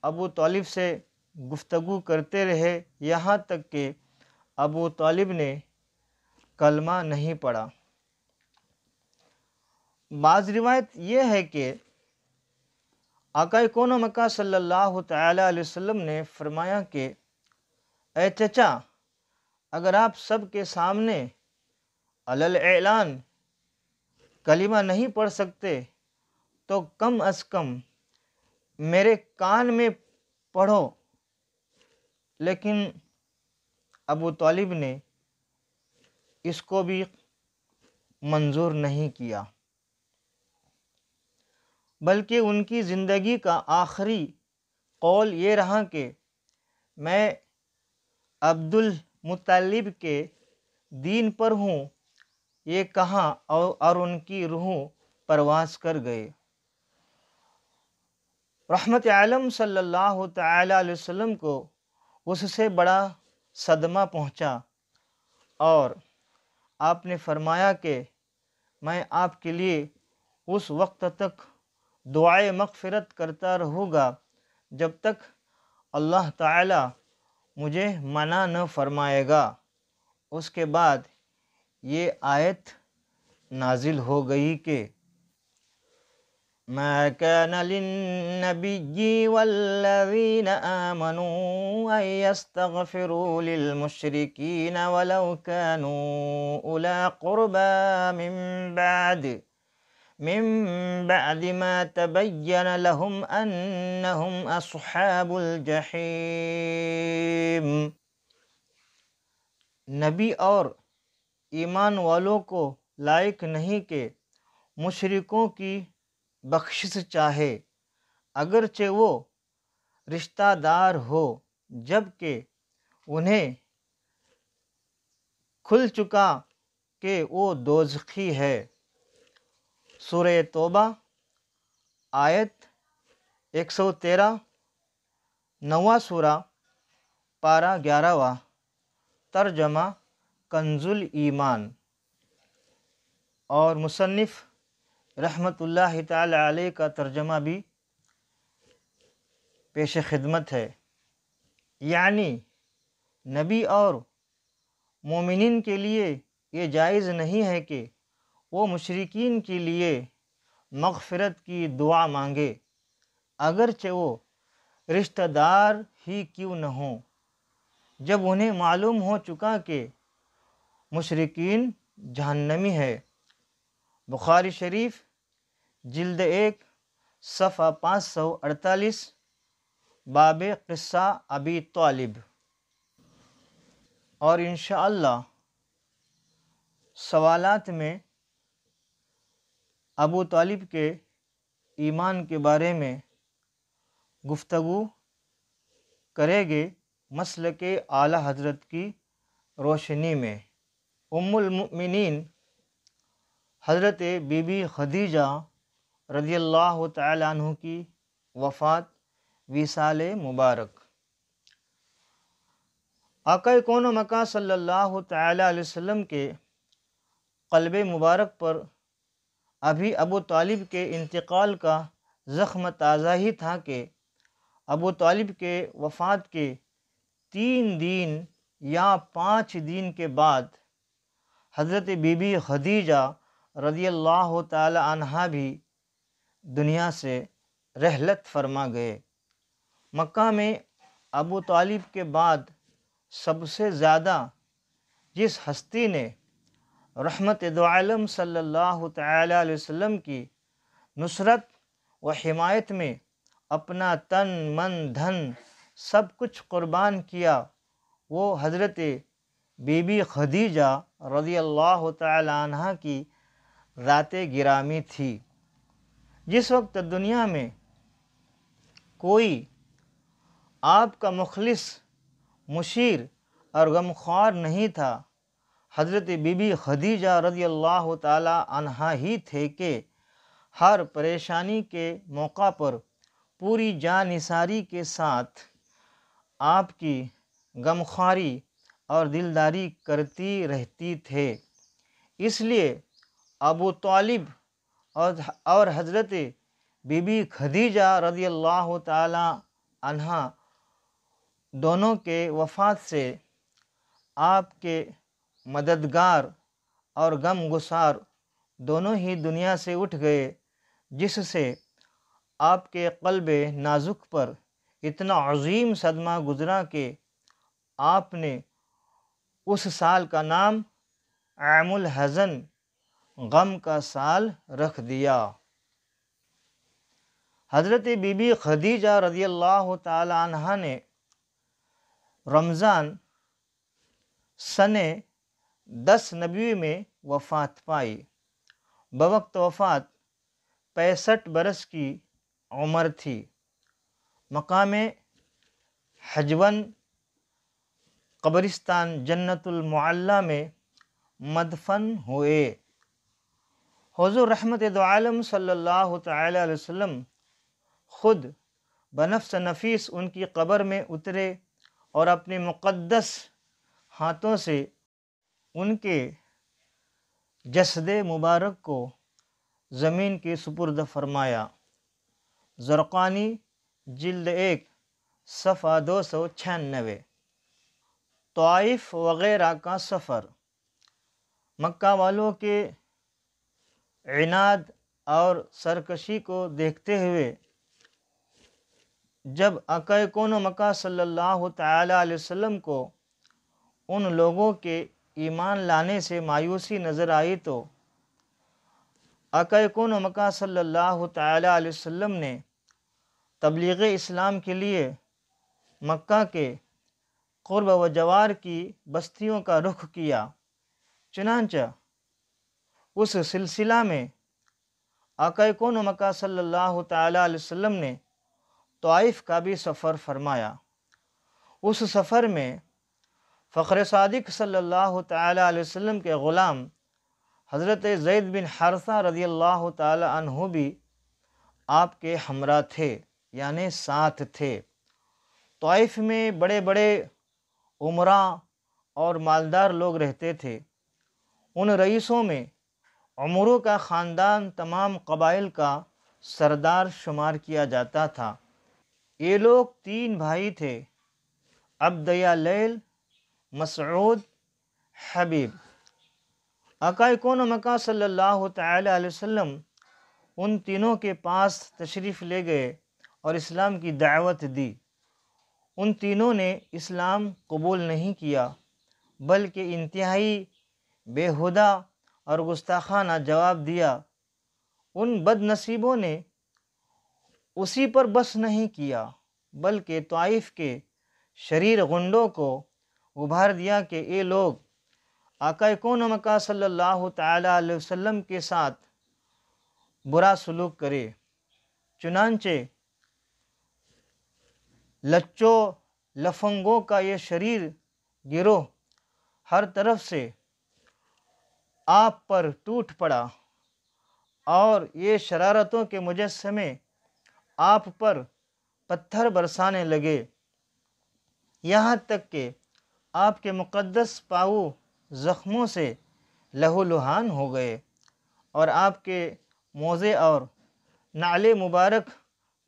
B: ابو طالب سے گفتگو کرتے رہے، یہاں تک کہ ابو طالب نے کلمہ نہیں پڑھا۔ بعض روایت یہ ہے کہ آقا کون و مکان صلی اللہ تعالی علیہ وسلم نے فرمایا کہ اے چچا، اگر آپ سب کے سامنے علی الاعلان کلمہ نہیں پڑھ سکتے تو کم از کم میرے کان میں پڑھو۔ لیکن ابو طالب نے اس کو بھی منظور نہیں کیا، بلکہ ان کی زندگی کا آخری قول یہ رہا کہ میں عبد المطلب کے دین پر ہوں۔ یہ کہا اور ان کی روح پرواز کر گئے۔ رحمت عالم صلی اللہ تعالی علیہ وسلم کو اس سے بڑا صدمہ پہنچا اور آپ نے فرمایا کہ میں آپ کے لیے اس وقت تک دعائے مغفرت کرتا رہوں گا جب تک اللہ تعالی مجھے منع نہ فرمائے گا۔ اس کے بعد یہ آیت نازل ہو گئی کہ ما كان للنبي والذين آمنوا أن يستغفروا للمشركين ولو كانوا أولى قربى من بعد ما تبين لهم أنهم أصحاب الجحيم۔ نبی اور ایمان والوں کو لائق نہیں کہ مشرکوں کی بخشش چاہے اگرچہ وہ رشتہ دار ہو، جب کہ انہیں کھل چکا کہ وہ دوزخی ہے۔ سورہ توبہ آیت 113، 9واں سورہ پارہ 11واں، ترجمہ کنز الایمان۔ اور مصنف رحمۃ اللہ تعالی علیہ کا ترجمہ بھی پیش خدمت ہے، یعنی نبی اور مومنین کے لیے یہ جائز نہیں ہے کہ وہ مشرکین کے لیے مغفرت کی دعا مانگے اگرچہ وہ رشتہ دار ہی کیوں نہ ہوں، جب انہیں معلوم ہو چکا کہ مشرکین جہنمی ہے۔ بخاری شریف جلد 1 صفحہ 548، باب قصہ ابی طالب۔ اور انشاءاللہ سوالات میں ابو طالب کے ایمان کے بارے میں گفتگو کریں گے مسلک اعلیٰ حضرت کی روشنی میں۔ ام المؤمنین حضرت بی بی خدیجہ رضی اللہ تعالی عنہ کی وفات وصال مبارک۔ آقا کون و مکان صلی اللہ تعالی علیہ وسلم کے قلب مبارک پر ابھی ابو طالب کے انتقال کا زخم تازہ ہی تھا کہ ابو طالب کے وفات کے 3 دن یا 5 دن کے بعد حضرت بی بی خدیجہ رضی اللہ تعالی عنہا بھی دنیا سے رحلت فرما گئے۔ مکہ میں ابو طالب کے بعد سب سے زیادہ جس ہستی نے رحمت دو عالم صلی اللہ تعالی علیہ وسلم کی نصرت و حمایت میں اپنا تن من دھن سب کچھ قربان کیا، وہ حضرت بی بی خدیجہ رضی اللہ تعالی عنہا کی ذات گرامی تھی۔ جس وقت دنیا میں کوئی آپ کا مخلص، مشیر اور غمخوار نہیں تھا، حضرت بی بی خدیجہ رضی اللہ تعالی عنہا ہی تھے کہ ہر پریشانی کے موقع پر پوری جانثاری کے ساتھ آپ کی غمخواری اور دلداری کرتی رہتی تھے۔ اس لیے ابو طالب اور حضرت بی بی خدیجہ رضی اللہ تعالی عنہا دونوں کے وفات سے آپ کے مددگار اور غم گسار دونوں ہی دنیا سے اٹھ گئے، جس سے آپ کے قلب نازک پر اتنا عظیم صدمہ گزرا کہ آپ نے اس سال کا نام عام الحزن، غم کا سال رکھ دیا۔ حضرت بی بی خدیجہ رضی اللہ تعالی عنہا نے رمضان سن 10 نبوی میں وفات پائی۔ بوقت وفات 65 برس کی عمر تھی۔ مقام حجون قبرستان جنت المعلی میں مدفن ہوئے۔ حضور رحمت دو عالم صلی اللہ تعالی علیہ وسلم خود بنفس نفیس ان کی قبر میں اترے اور اپنے مقدس ہاتھوں سے ان کے جسد مبارک کو زمین کے سپرد فرمایا۔ زرقانی جلد 1 صفحہ 296۔ طائف وغیرہ کا سفر۔ مکہ والوں کے عناد اور سرکشی کو دیکھتے ہوئے جب آقا کون و مکہ صلی اللہ تعالیٰ علیہ وسلم کو ان لوگوں کے ایمان لانے سے مایوسی نظر آئی تو آقا کون و مکہ صلی اللہ تعالیٰ علیہ وسلم نے تبلیغ اسلام کے لیے مکہ کے قرب و جوار کی بستیوں کا رخ کیا۔ چنانچہ اس سلسلہ میں آقا کون و مکہ صلی اللہ تعالیٰ علیہ وسلم نے طائف کا بھی سفر فرمایا۔ اس سفر میں فخر صادق صلی اللہ تعالیٰ علیہ وسلم کے غلام حضرت زید بن حارثہ رضی اللہ تعالیٰ عنہ بھی آپ کے ہمراہ تھے، یعنی ساتھ تھے۔ طائف میں بڑے بڑے امراء اور مالدار لوگ رہتے تھے۔ ان رئیسوں میں عمرو کا خاندان تمام قبائل کا سردار شمار کیا جاتا تھا۔ یہ لوگ 3 بھائی تھے، عبد یا لیل، مسعود، حبیب۔ آقا کون و مکہ صلی اللہ تعالیٰ علیہ وسلم ان تینوں کے پاس تشریف لے گئے اور اسلام کی دعوت دی۔ ان تینوں نے اسلام قبول نہیں کیا، بلکہ انتہائی بیہودہ اور گستاخانہ جواب دیا۔ ان بد نصیبوں نے اسی پر بس نہیں کیا، بلکہ طائف کے شریر غنڈوں کو ابھار دیا کہ یہ لوگ آقا کون و مکہ صلی اللہ تعالیٰ علیہ وسلم کے ساتھ برا سلوک کرے۔ چنانچہ لچوں لفنگوں کا یہ شریر گروہ ہر طرف سے آپ پر ٹوٹ پڑا اور یہ شرارتوں کے مجسمے آپ پر پتھر برسانے لگے، یہاں تک کہ آپ کے مقدس پاؤں زخموں سے لہو لہان ہو گئے اور آپ کے موزے اور نعل مبارک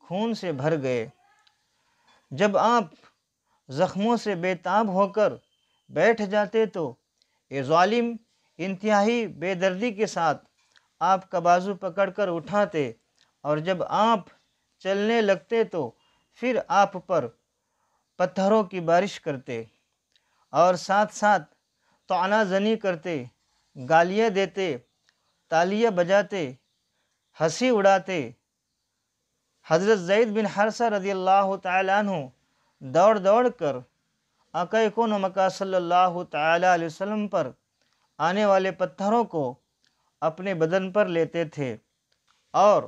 B: خون سے بھر گئے۔ جب آپ زخموں سے بے تاب ہو کر بیٹھ جاتے تو یہ ظالم انتہائی بے دردی کے ساتھ آپ کا بازو پکڑ کر اٹھاتے، اور جب آپ چلنے لگتے تو پھر آپ پر پتھروں کی بارش کرتے اور ساتھ ساتھ طعنہ زنی کرتے، گالیاں دیتے، تالیاں بجاتے، ہنسی اڑاتے۔ حضرت زید بن حارثہ رضی اللہ تعالیٰ عنہ دوڑ دوڑ کر آقا کون و مکہ صلی اللہ تعالیٰ علیہ وسلم پر آنے والے پتھروں کو اپنے بدن پر لیتے تھے اور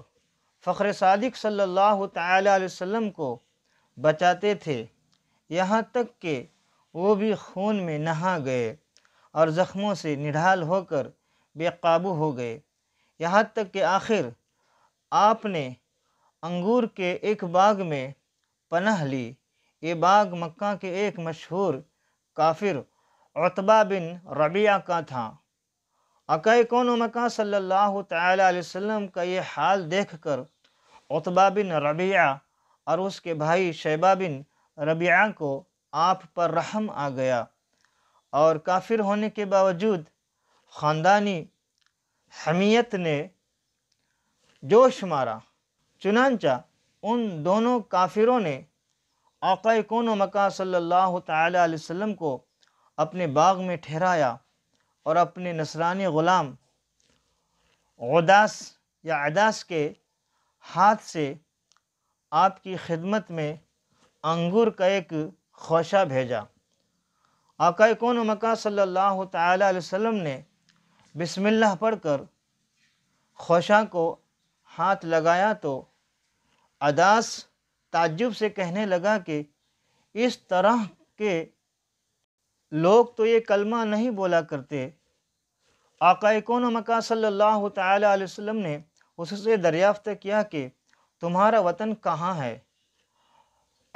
B: فخر صادق صلی اللہ تعالیٰ علیہ وسلم کو بچاتے تھے، یہاں تک کہ وہ بھی خون میں نہا گئے اور زخموں سے نڈھال ہو کر بے قابو ہو گئے، یہاں تک کہ آخر آپ نے انگور کے ایک باغ میں پناہ لی۔ یہ باغ مکہ کے ایک مشہور کافر عتبہ بن ربیعہ کا تھا۔ آقا کون و مکہ صلی اللہ تعالیٰ علیہ وسلم کا یہ حال دیکھ کر عتبہ بن ربیعہ اور اس کے بھائی شیبہ بن ربیعہ کو آپ پر رحم آ گیا، اور کافر ہونے کے باوجود خاندانی حمیت نے جوش مارا۔ چنانچہ ان دونوں کافروں نے آقا کون و مکہ صلی اللہ تعالیٰ علیہ وسلم کو اپنے باغ میں ٹھہرایا اور اپنے نصرانی غلام غداس یا عداس کے ہاتھ سے آپ کی خدمت میں انگور کا ایک خوشہ بھیجا۔ آقا کون و مکہ صلی اللہ تعالیٰ علیہ وسلم نے بسم اللہ پڑھ کر خوشہ کو ہاتھ لگایا تو عداس تعجب سے کہنے لگا کہ اس طرح کے لوگ تو یہ کلمہ نہیں بولا کرتے۔ آقا کون و مکہ صلی اللہ تعالیٰ علیہ وسلم نے اس سے دریافت کیا کہ تمہارا وطن کہاں ہے؟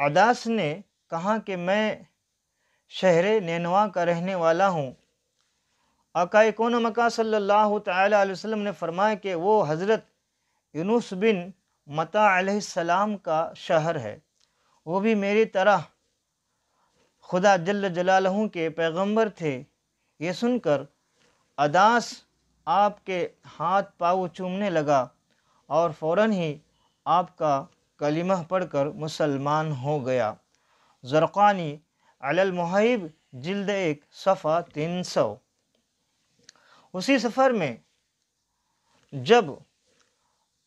B: عداس نے کہا کہ میں شہر نینوا کا رہنے والا ہوں۔ آقا کون مکہ صلی اللہ تعالی علیہ وسلم نے فرمایا کہ وہ حضرت یونس بن متی علیہ السلام کا شہر ہے، وہ بھی میری طرح خدا جل جلالہ کے پیغمبر تھے۔ یہ سن کر عداس آپ کے ہاتھ پاؤں چومنے لگا اور فوراً ہی آپ کا کلمہ پڑھ کر مسلمان ہو گیا۔ زرقانی علی المحیب جلد 1 صفحہ 300۔ اسی سفر میں جب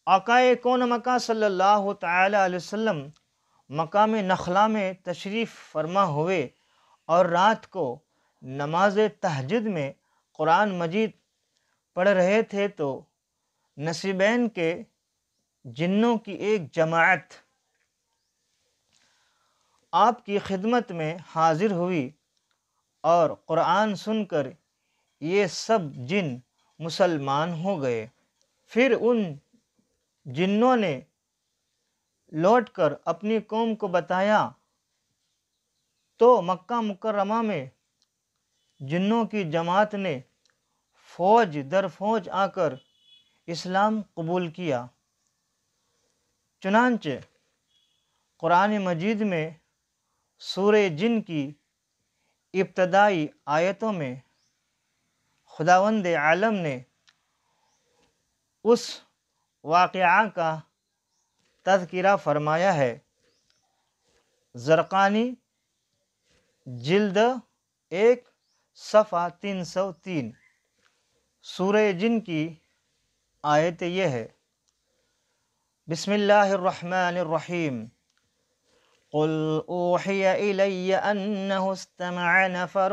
B: آقا کون مکہ صلی اللہ تعالی علیہ وسلم مقام نخلا میں تشریف فرما ہوئے اور رات کو نماز تہجد میں قرآن مجید پڑھ رہے تھے تو نصیبین کے جنوں کی ایک جماعت آپ کی خدمت میں حاضر ہوئی اور قرآن سن کر یہ سب جن مسلمان ہو گئے۔ پھر ان جنوں نے لوٹ کر اپنی قوم کو بتایا تو مکہ مکرمہ میں جنوں کی جماعت نے فوج در فوج آ کر اسلام قبول کیا۔ چنانچہ قرآن مجید میں سورہ جن کی ابتدائی آیتوں میں خداوند عالم نے اس واقعہ کا تذکرہ فرمایا ہے۔ زرقانی جلد 1 صفحہ 303۔ سورہ جن کی آیت یہ ہے: بسم اللہ الرحمن الرحیم قل اوحی الی انہ استمع نفر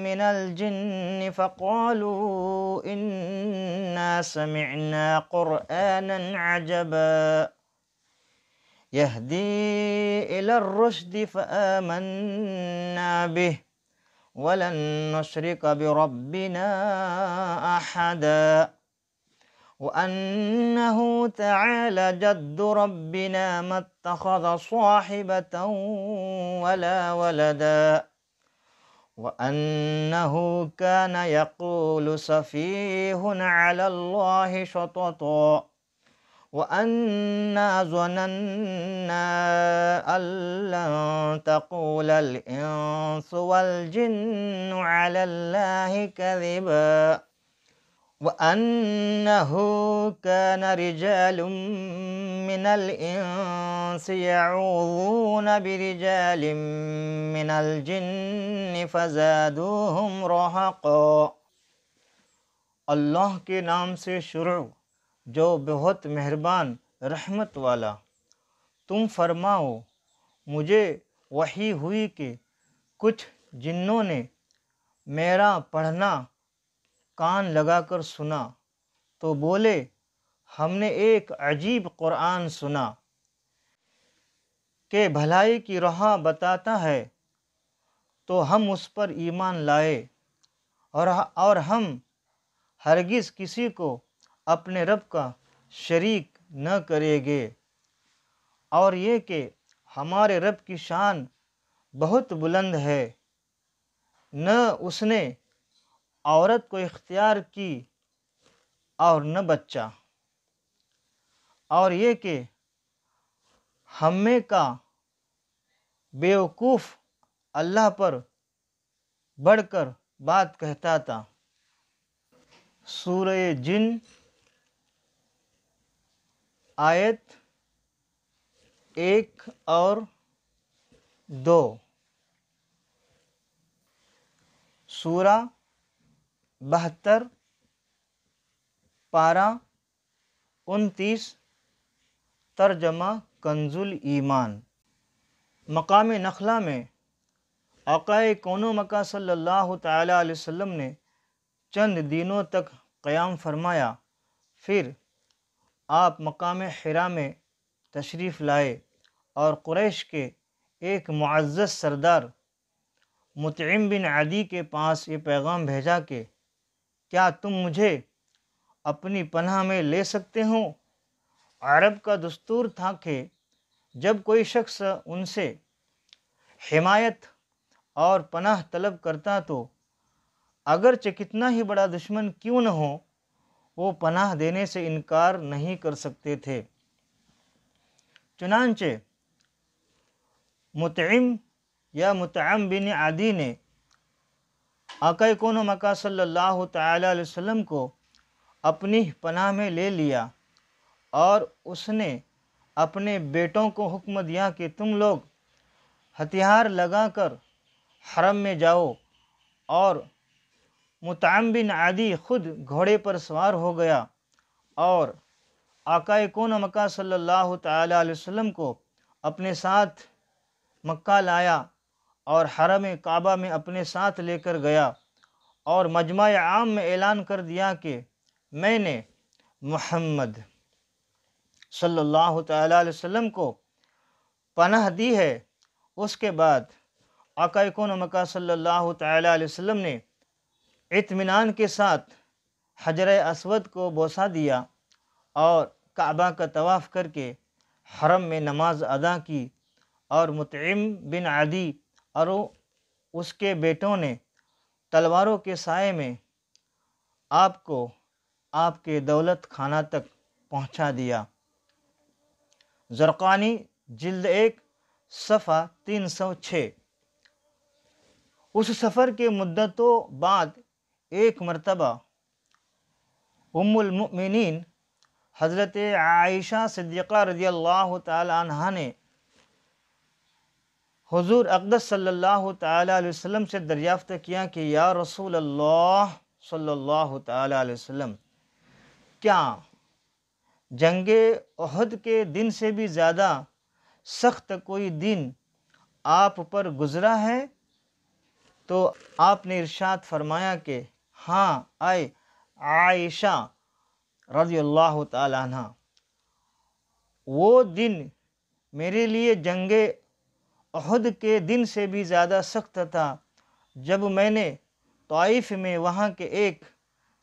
B: من الجن فقالوا انا سمعنا قرآنا عجبا يهدي إلى الرشد فآمنا به ولن نشرك بربنا أحدا وأنه تعالى جد ربنا ما اتخذ صاحبة ولا ولدا وأنه كان يقول سفيه على الله شططا وَأَنَّا ظَنَنَّا أَن لَّن تَقُولَ الْإِنسُ وَالْجِنُّ عَلَى اللَّهِ كَذِبًا وَأَنَّهُ كَانَ رِجَالٌ مِّنَ الْإِنسِ يَعُوذُونَ بِرِجَالٍ مِّنَ الْجِنِّ فَزَادُوهُمْ رَهَقًا۔ اللہ کے نام سے شروع جو بہت مہربان رحمت والا۔ تم فرماؤ مجھے وحی ہوئی کہ کچھ جنوں نے میرا پڑھنا کان لگا کر سنا تو بولے ہم نے ایک عجیب قرآن سنا کہ بھلائی کی راہ بتاتا ہے، تو ہم اس پر ایمان لائے اور ہم ہرگز کسی کو اپنے رب کا شریک نہ کریں گے، اور یہ کہ ہمارے رب کی شان بہت بلند ہے، نہ اس نے عورت کو اختیار کی اور نہ بچہ، اور یہ کہ ہم میں کا بیوقوف اللہ پر بڑھ کر بات کہتا تھا۔ سورہ جن آیت 1 اور 2۔ سورہ 72 پارہ 29، ترجمہ کنز الایمان۔ مقام نخلا میں آقا کون مکہ صلی اللہ تعالی علیہ وسلم نے چند دنوں تک قیام فرمایا، پھر آپ مقام حرا میں تشریف لائے اور قریش کے ایک معزز سردار مطعم بن عدی کے پاس یہ پیغام بھیجا کہ کیا تم مجھے اپنی پناہ میں لے سکتے ہو؟ عرب کا دستور تھا کہ جب کوئی شخص ان سے حمایت اور پناہ طلب کرتا تو اگرچہ کتنا ہی بڑا دشمن کیوں نہ ہو وہ پناہ دینے سے انکار نہیں کر سکتے تھے۔ چنانچہ مطعم یا مطعم بن عدی نے آقا کون و مکہ صلی اللہ تعالی علیہ وسلم کو اپنی پناہ میں لے لیا اور اس نے اپنے بیٹوں کو حکم دیا کہ تم لوگ ہتھیار لگا کر حرم میں جاؤ، اور مطعم بن عدی خود گھوڑے پر سوار ہو گیا اور آقا کون و مکہ صلی اللہ تعالی علیہ وسلم کو اپنے ساتھ مکہ لایا اور حرم کعبہ میں اپنے ساتھ لے کر گیا اور مجمع عام میں اعلان کر دیا کہ میں نے محمد صلی اللہ تعالی علیہ وسلم کو پناہ دی ہے۔ اس کے بعد آقا کون و مکہ صلی اللہ تعالی علیہ وسلم نے اطمینان کے ساتھ حجر اسود کو بوسہ دیا اور کعبہ کا طواف کر کے حرم میں نماز ادا کی، اور مطعم بن عدی اور اس کے بیٹوں نے تلواروں کے سائے میں آپ کو آپ کے دولت خانہ تک پہنچا دیا۔ زرقانی جلد 1 صفحہ 306۔ اس سفر کے مدتوں بعد ایک مرتبہ ام المؤمنین حضرت عائشہ صدیقہ رضی اللہ تعالی عنہا نے حضور اقدس صلی اللہ تعالی علیہ وسلم سے دریافت کیا کہ یا رسول اللہ صلی اللہ تعالی علیہ وسلم، کیا جنگ احد کے دن سے بھی زیادہ سخت کوئی دن آپ پر گزرا ہے؟ تو آپ نے ارشاد فرمایا کہ ہاں اے عائشہ رضی اللہ تعالی عنہ، وہ دن میرے لیے جنگ احد کے دن سے بھی زیادہ سخت تھا جب میں نے طائف میں وہاں کے ایک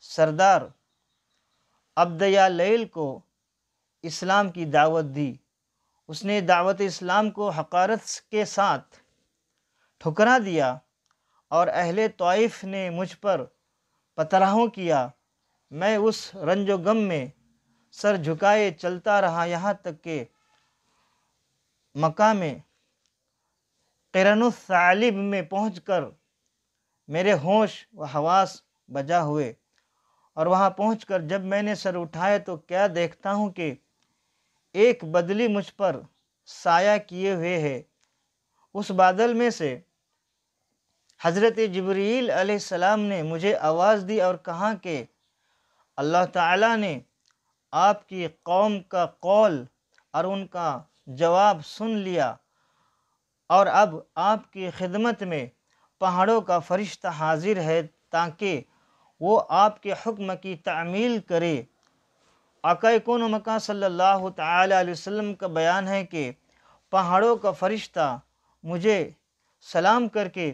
B: سردار عبدیہ لیل کو اسلام کی دعوت دی۔ اس نے دعوت اسلام کو حقارت کے ساتھ ٹھکرا دیا اور اہل طائف نے مجھ پر پتراؤں کیا۔ میں اس رنج و غم میں سر جھکائے چلتا رہا یہاں تک کہ مکہ میں قرن الثعالب میں پہنچ کر میرے ہوش و حواس بجا ہوئے، اور وہاں پہنچ کر جب میں نے سر اٹھایا تو کیا دیکھتا ہوں کہ ایک بدلی مجھ پر سایہ کیے ہوئے ہے۔ اس بادل میں سے حضرت جبریل علیہ السلام نے مجھے آواز دی اور کہا کہ اللہ تعالیٰ نے آپ کی قوم کا قول اور ان کا جواب سن لیا، اور اب آپ کی خدمت میں پہاڑوں کا فرشتہ حاضر ہے تاکہ وہ آپ کے حکم کی تعمیل کرے۔ آقا کون و مکہ صلی اللہ تعالی علیہ وسلم کا بیان ہے کہ پہاڑوں کا فرشتہ مجھے سلام کر کے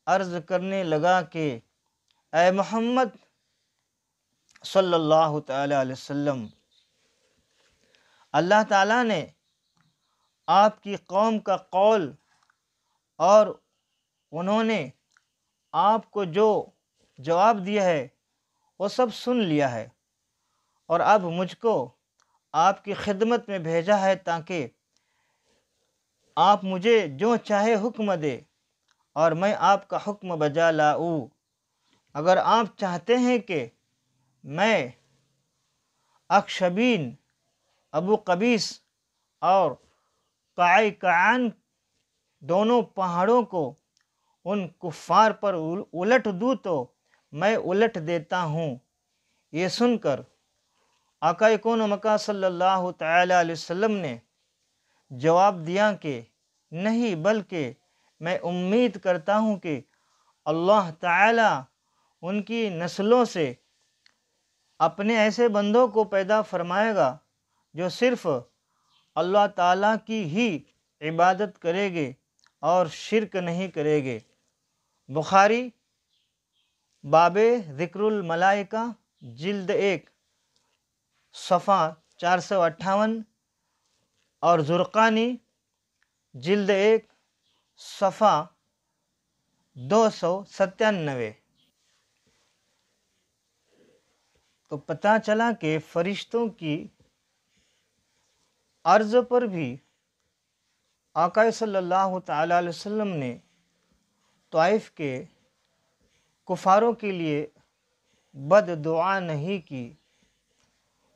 B: عرض کرنے لگا کہ اے محمد صلی اللہ تعالی علیہ وسلم، اللہ تعالیٰ نے آپ کی قوم کا قول اور انہوں نے آپ کو جو جواب دیا ہے وہ سب سن لیا ہے، اور اب مجھ کو آپ کی خدمت میں بھیجا ہے تاکہ آپ مجھے جو چاہے حکم دے اور میں آپ کا حکم بجا لاؤں۔ اگر آپ چاہتے ہیں کہ میں اخشبین، ابو قبیس اور قعقاع دونوں پہاڑوں کو ان کفار پر الٹ دوں تو میں الٹ دیتا ہوں۔ یہ سن کر آقا کون و مکہ صلی اللہ تعالی علیہ وسلم نے جواب دیا کہ نہیں، بلکہ میں امید کرتا ہوں کہ اللہ تعالی ان کی نسلوں سے اپنے ایسے بندوں کو پیدا فرمائے گا جو صرف اللہ تعالیٰ کی ہی عبادت کرے گے اور شرک نہیں کرے گے۔ بخاری باب ذکر الملائکہ جلد 1 صفحہ 458، اور زرقانی جلد 1 صفحہ 297۔ تو پتہ چلا کہ فرشتوں کی عرض پر بھی آقا صلی اللہ تعالیٰ علیہ وسلم نے طائف کے کفاروں کے لیے بد دعا نہیں کی،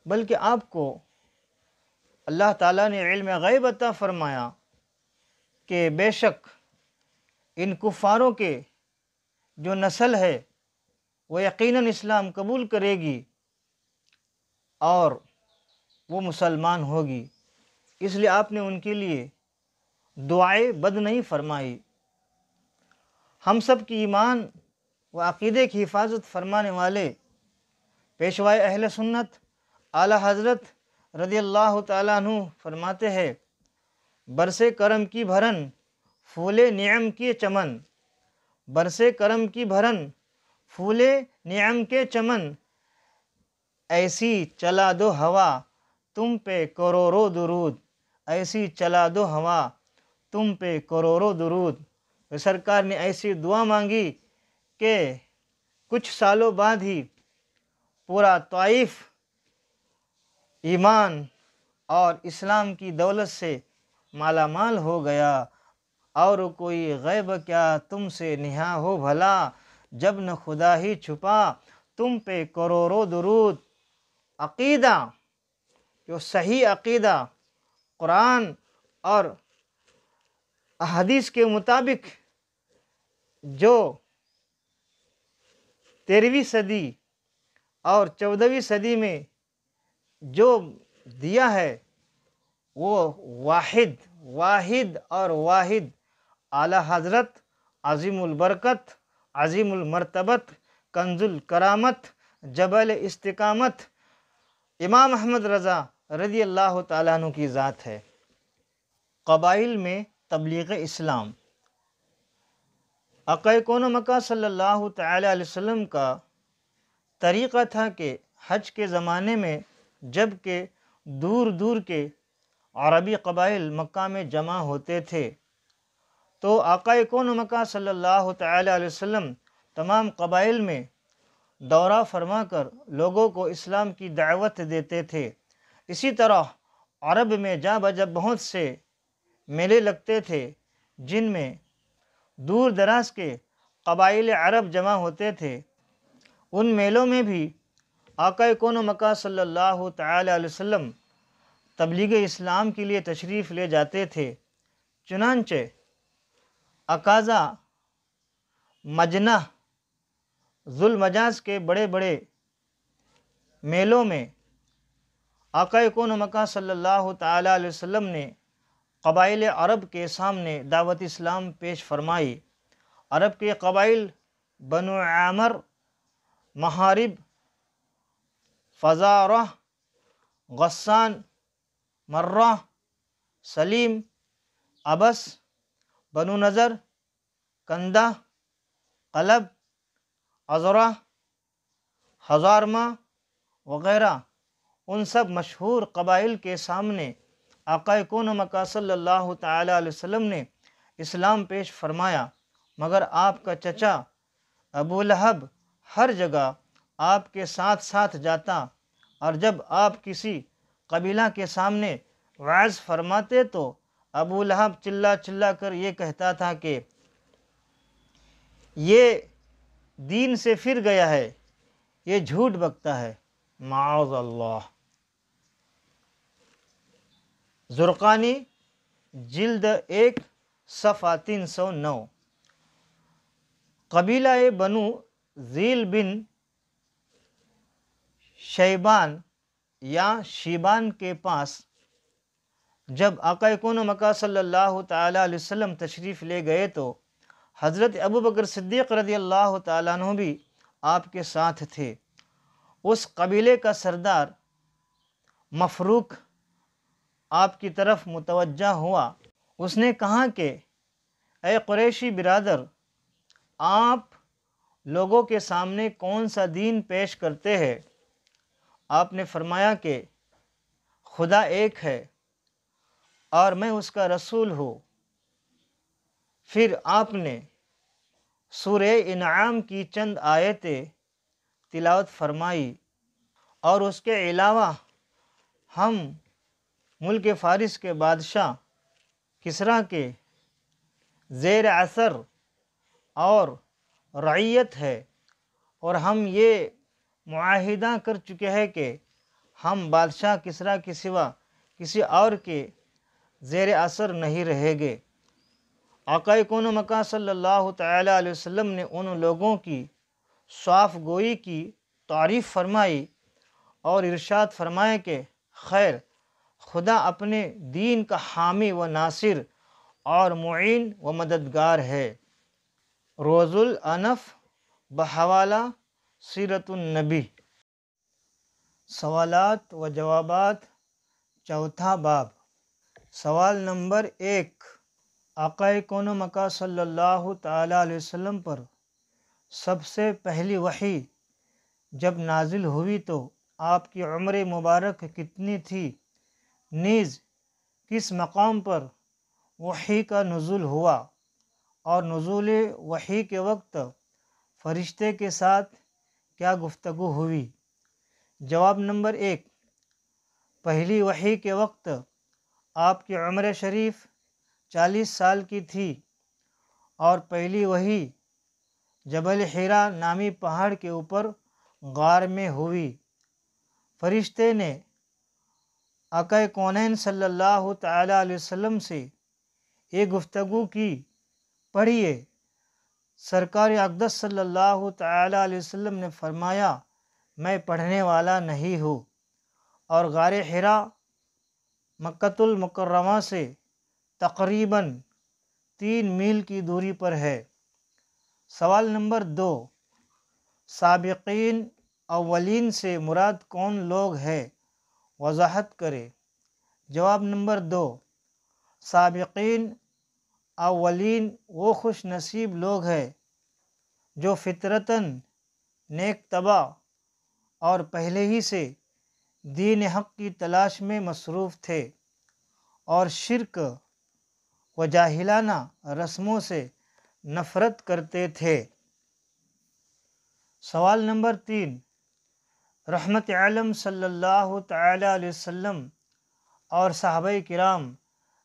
B: بلکہ آپ کو اللہ تعالیٰ نے علم غیب عطا فرمایا کہ بے شک ان کفاروں کے جو نسل ہے وہ یقیناً اسلام قبول کرے گی اور وہ مسلمان ہوگی، اس لیے آپ نے ان کے لیے دعائے بد نہیں فرمائی۔ ہم سب کی ایمان و عقیدے کی حفاظت فرمانے والے پیشوائے اہل سنت اعلیٰ حضرت رضی اللہ تعالیٰ عنہ فرماتے ہیں، برسے کرم کی بھرن پھولے نعم کے چمن، برسے کرم کی بھرن پھولے نعم کے چمن، ایسی چلا دو ہوا تم پہ کروڑوں درود، ایسی چلا دو ہوا تم پہ کروڑوں درود۔ سرکار نے ایسی دعا مانگی کہ کچھ سالوں بعد ہی پورا طائف ایمان اور اسلام کی دولت سے مالا مال ہو گیا، اور کوئی غیب کیا تم سے نہا ہو بھلا، جب نہ خدا ہی چھپا تم پہ کروڑوں درود۔ عقیدہ جو صحیح عقیدہ قرآن اور احادیث کے مطابق جو 13ویں صدی اور 14ویں صدی میں جو دیا ہے، وہ واحد اور واحد اعلیٰ حضرت عظیم البرکت، عظیم المرتبت، کنز الکرامت، جبل استقامت امام احمد رضا رضی اللہ تعالیٰ عنہ کی ذات ہے۔ قبائل میں تبلیغ اسلام۔ آقا کون و مکہ صلی اللہ تعالیٰ علیہ وسلم کا طریقہ تھا کہ حج کے زمانے میں جب کہ دور دور کے عربی قبائل مکہ میں جمع ہوتے تھے، تو آقا کون و مکہ صلی اللہ تعالیٰ علیہ وسلم تمام قبائل میں دورہ فرما کر لوگوں کو اسلام کی دعوت دیتے تھے۔ اسی طرح عرب میں جا بجب بہت سے میلے لگتے تھے جن میں دور دراز کے قبائل عرب جمع ہوتے تھے۔ ان میلوں میں بھی آقا کون و مکہ صلی اللہ تعالیٰ علیہ وسلم تبلیغ اسلام کے لیے تشریف لے جاتے تھے۔ چنانچہ اکاذا، مجنہ، ذوالمجاز کے بڑے بڑے میلوں میں آقا کون و مکہ صلی اللہ تعالیٰ علیہ وسلم نے قبائل عرب کے سامنے دعوت اسلام پیش فرمائی۔ عرب کے قبائل بنو عامر، محارب، فزارہ، غسان، مرہ، سلیم، ابس، بنو نظر، کندہ، قلب، عذرہ، ہزارمہ وغیرہ، ان سب مشہور قبائل کے سامنے آقا کون و مکہ صلی اللہ تعالیٰ علیہ وسلم نے اسلام پیش فرمایا، مگر آپ کا چچا ابو لہب ہر جگہ آپ کے ساتھ ساتھ جاتا، اور جب آپ کسی قبیلہ کے سامنے وعظ فرماتے تو ابو لہب چلا چلا کر یہ کہتا تھا کہ یہ دین سے پھر گیا ہے، یہ جھوٹ بکتا ہے، معاذ اللہ۔ زرقانی جلد 1 صفحہ 309۔ قبیلہ بنو ذیل بن شیبان یا شیبان کے پاس جب آقا کون و مکہ صلی اللہ تعالیٰ علیہ وسلم تشریف لے گئے تو حضرت ابو بکر صدیق رضی اللہ تعالیٰ عنہ بھی آپ کے ساتھ تھے۔ اس قبیلے کا سردار مفروق آپ کی طرف متوجہ ہوا۔ اس نے کہا کہ اے قریشی برادر، آپ لوگوں کے سامنے کون سا دین پیش کرتے ہیں؟ آپ نے فرمایا کہ خدا ایک ہے اور میں اس کا رسول ہوں۔ پھر آپ نے سورہ انعام کی چند آیتیں تلاوت فرمائی، اور اس کے علاوہ ہم ملک فارس کے بادشاہ کسریٰ کے زیر اثر اور رعیت ہے، اور ہم یہ معاہدہ کر چکے ہیں کہ ہم بادشاہ کسریٰ کے سوا کسی اور کے زیر اثر نہیں رہیں گے۔ آقا کون و مکان صلی اللہ تعالیٰ علیہ وسلم نے ان لوگوں کی صاف گوئی کی تعریف فرمائی اور ارشاد فرمایا کہ خیر، خدا اپنے دین کا حامی و ناصر اور معین و مددگار ہے۔ روز الانف بحوالہ سیرت النبی۔ سوالات و جوابات، چوتھا باب۔ سوال نمبر 1، آقا کون و مکان صلی اللہ تعالیٰ علیہ وسلم پر سب سے پہلی وحی جب نازل ہوئی تو آپ کی عمر مبارک کتنی تھی؟ نیز کس مقام پر وحی کا نزول ہوا، اور نزول وحی کے وقت فرشتے کے ساتھ کیا گفتگو ہوئی؟ جواب نمبر 1، پہلی وحی کے وقت آپ کی عمر شریف 40 سال کی تھی، اور پہلی وحی جبل حرا نامی پہاڑ کے اوپر غار میں ہوئی۔ فرشتے نے آقا کونین صلی اللہ تعالیٰ علیہ وسلم سے یہ گفتگو کی، پڑھیے۔ سرکار اقدس صلی اللہ تعالیٰ علیہ وسلم نے فرمایا، میں پڑھنے والا نہیں ہوں، اور غار حرا مکۃ المکرمہ سے تقریباً 3 میل کی دوری پر ہے۔ سوال نمبر 2، سابقین اولین سے مراد کون لوگ ہیں؟ وضاحت کرے۔ جواب نمبر 2، سابقین اولین وہ خوش نصیب لوگ ہیں جو فطرتاً نیک طبع اور پہلے ہی سے دین حق کی تلاش میں مصروف تھے، اور شرک و جاہلانہ رسموں سے نفرت کرتے تھے۔ سوال نمبر 3، رحمت عالم صلی اللہ تعالیٰ علیہ وسلم اور صحابہ کرام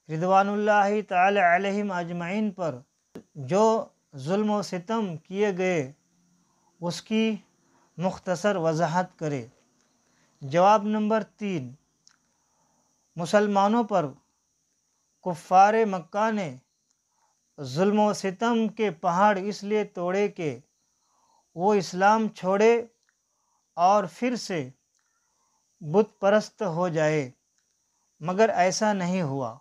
B: رضوان اللہ تعالی علیہم اجمعین پر جو ظلم و ستم کیے گئے اس کی مختصر وضاحت کرے۔ جواب نمبر 3، مسلمانوں پر کفار مکہ نے ظلم و ستم کے پہاڑ اس لیے توڑے کہ وہ اسلام چھوڑے اور پھر سے بت پرست ہو جائے، مگر ایسا نہیں ہوا۔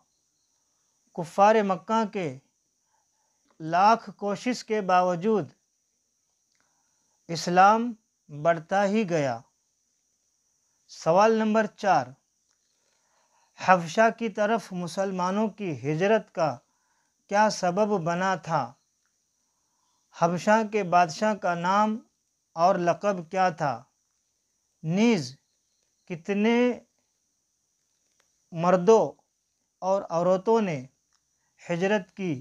B: کفار مکہ کے لاکھ کوشش کے باوجود اسلام بڑھتا ہی گیا۔ سوال نمبر 4، حبشہ کی طرف مسلمانوں کی ہجرت کا کیا سبب بنا تھا؟ حبشہ کے بادشاہ کا نام اور لقب کیا تھا؟ نیز کتنے مردوں اور عورتوں نے ہجرت کی؟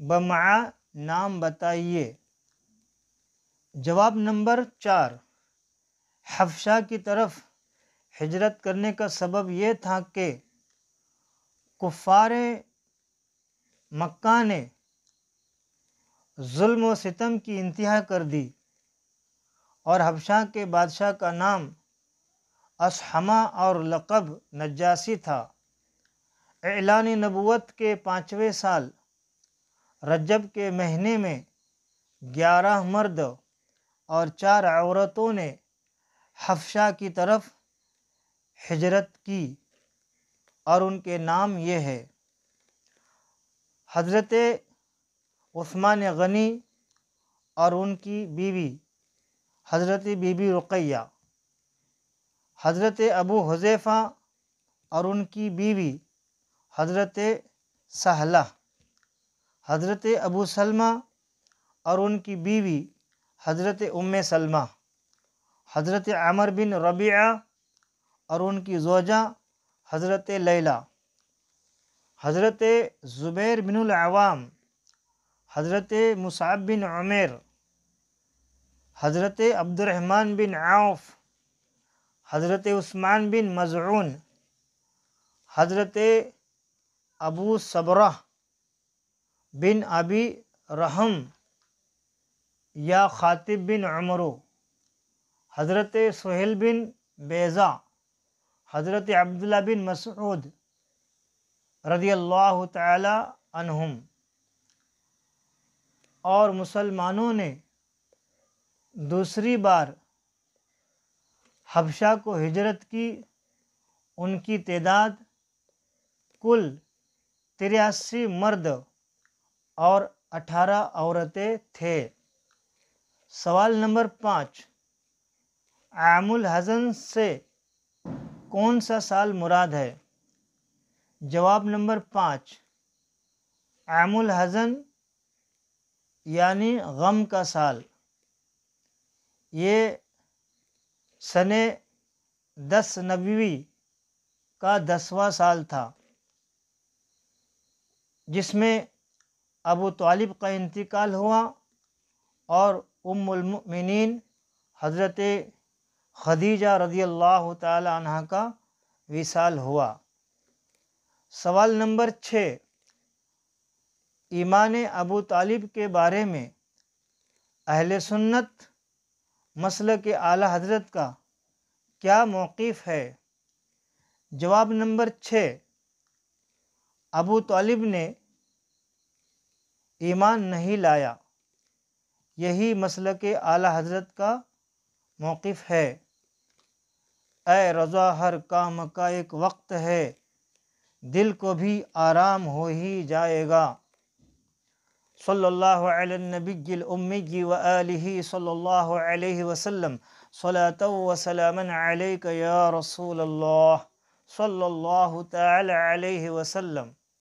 B: بمعہ نام بتائیے۔ جواب نمبر 4، حبشہ کی طرف ہجرت کرنے کا سبب یہ تھا کہ کفار مکہ نے ظلم و ستم کی انتہا کر دی، اور حبشہ کے بادشاہ کا نام اصحمہ اور لقب نجاشی تھا۔ اعلان نبوت کے 5ویں سال رجب کے مہینے میں 11 مرد اور 4 عورتوں نے حبشہ کی طرف ہجرت کی، اور ان کے نام یہ ہے: حضرت عثمان غنی اور ان کی بیوی حضرت بی بی رقیہ، حضرت ابو حذیفہ اور ان کی بیوی حضرت سہلہ، حضرت ابو سلمہ اور ان کی بیوی حضرت ام سلمہ، حضرت عمر بن ربیعہ اور ان کی زوجہ حضرت لیلہ، حضرت زبیر بن العوام حضرت مصعب بن عمیر، حضرت عبد الرحمن بن عوف، حضرت عثمان بن مظعون، حضرت ابو صبرہ بن ابی رحم یا خاطب بن عمرو، حضرت سہیل بن بیضہ، حضرت عبداللہ بن مسعود رضی اللہ تعالی عنہم۔ اور مسلمانوں نے دوسری بار حبشہ کو ہجرت کی، ان کی تعداد کل 83 مرد اور 18 عورتیں تھے۔ سوال نمبر 5، عام الحزن سے کون سا سال مراد ہے؟ جواب نمبر 5، عام الحزن یعنی غم کا سال، یہ سن 10 نبوی کا 10واں سال تھا، جس میں ابو طالب کا انتقال ہوا اور ام المؤمنین حضرت خدیجہ رضی اللہ تعالی عنہ کا وصال ہوا۔ سوال نمبر 6، ایمان ابو طالب کے بارے میں اہل سنت مسلک اعلی حضرت کا کیا موقف ہے؟ جواب نمبر 6، ابو طالب نے ایمان نہیں لایا، یہی مسلک اعلی حضرت کا موقف ہے۔ اے رضا ہر کام کا ایک وقت ہے، دل کو بھی آرام ہو ہی جائے گا۔ صلی اللہ علی النبی الامی وآلہ صلی اللہ علیہ وسلم، صلاۃ و سلاما علیک یا رسول اللہ صلی اللہ تعالی علیہ وسلم۔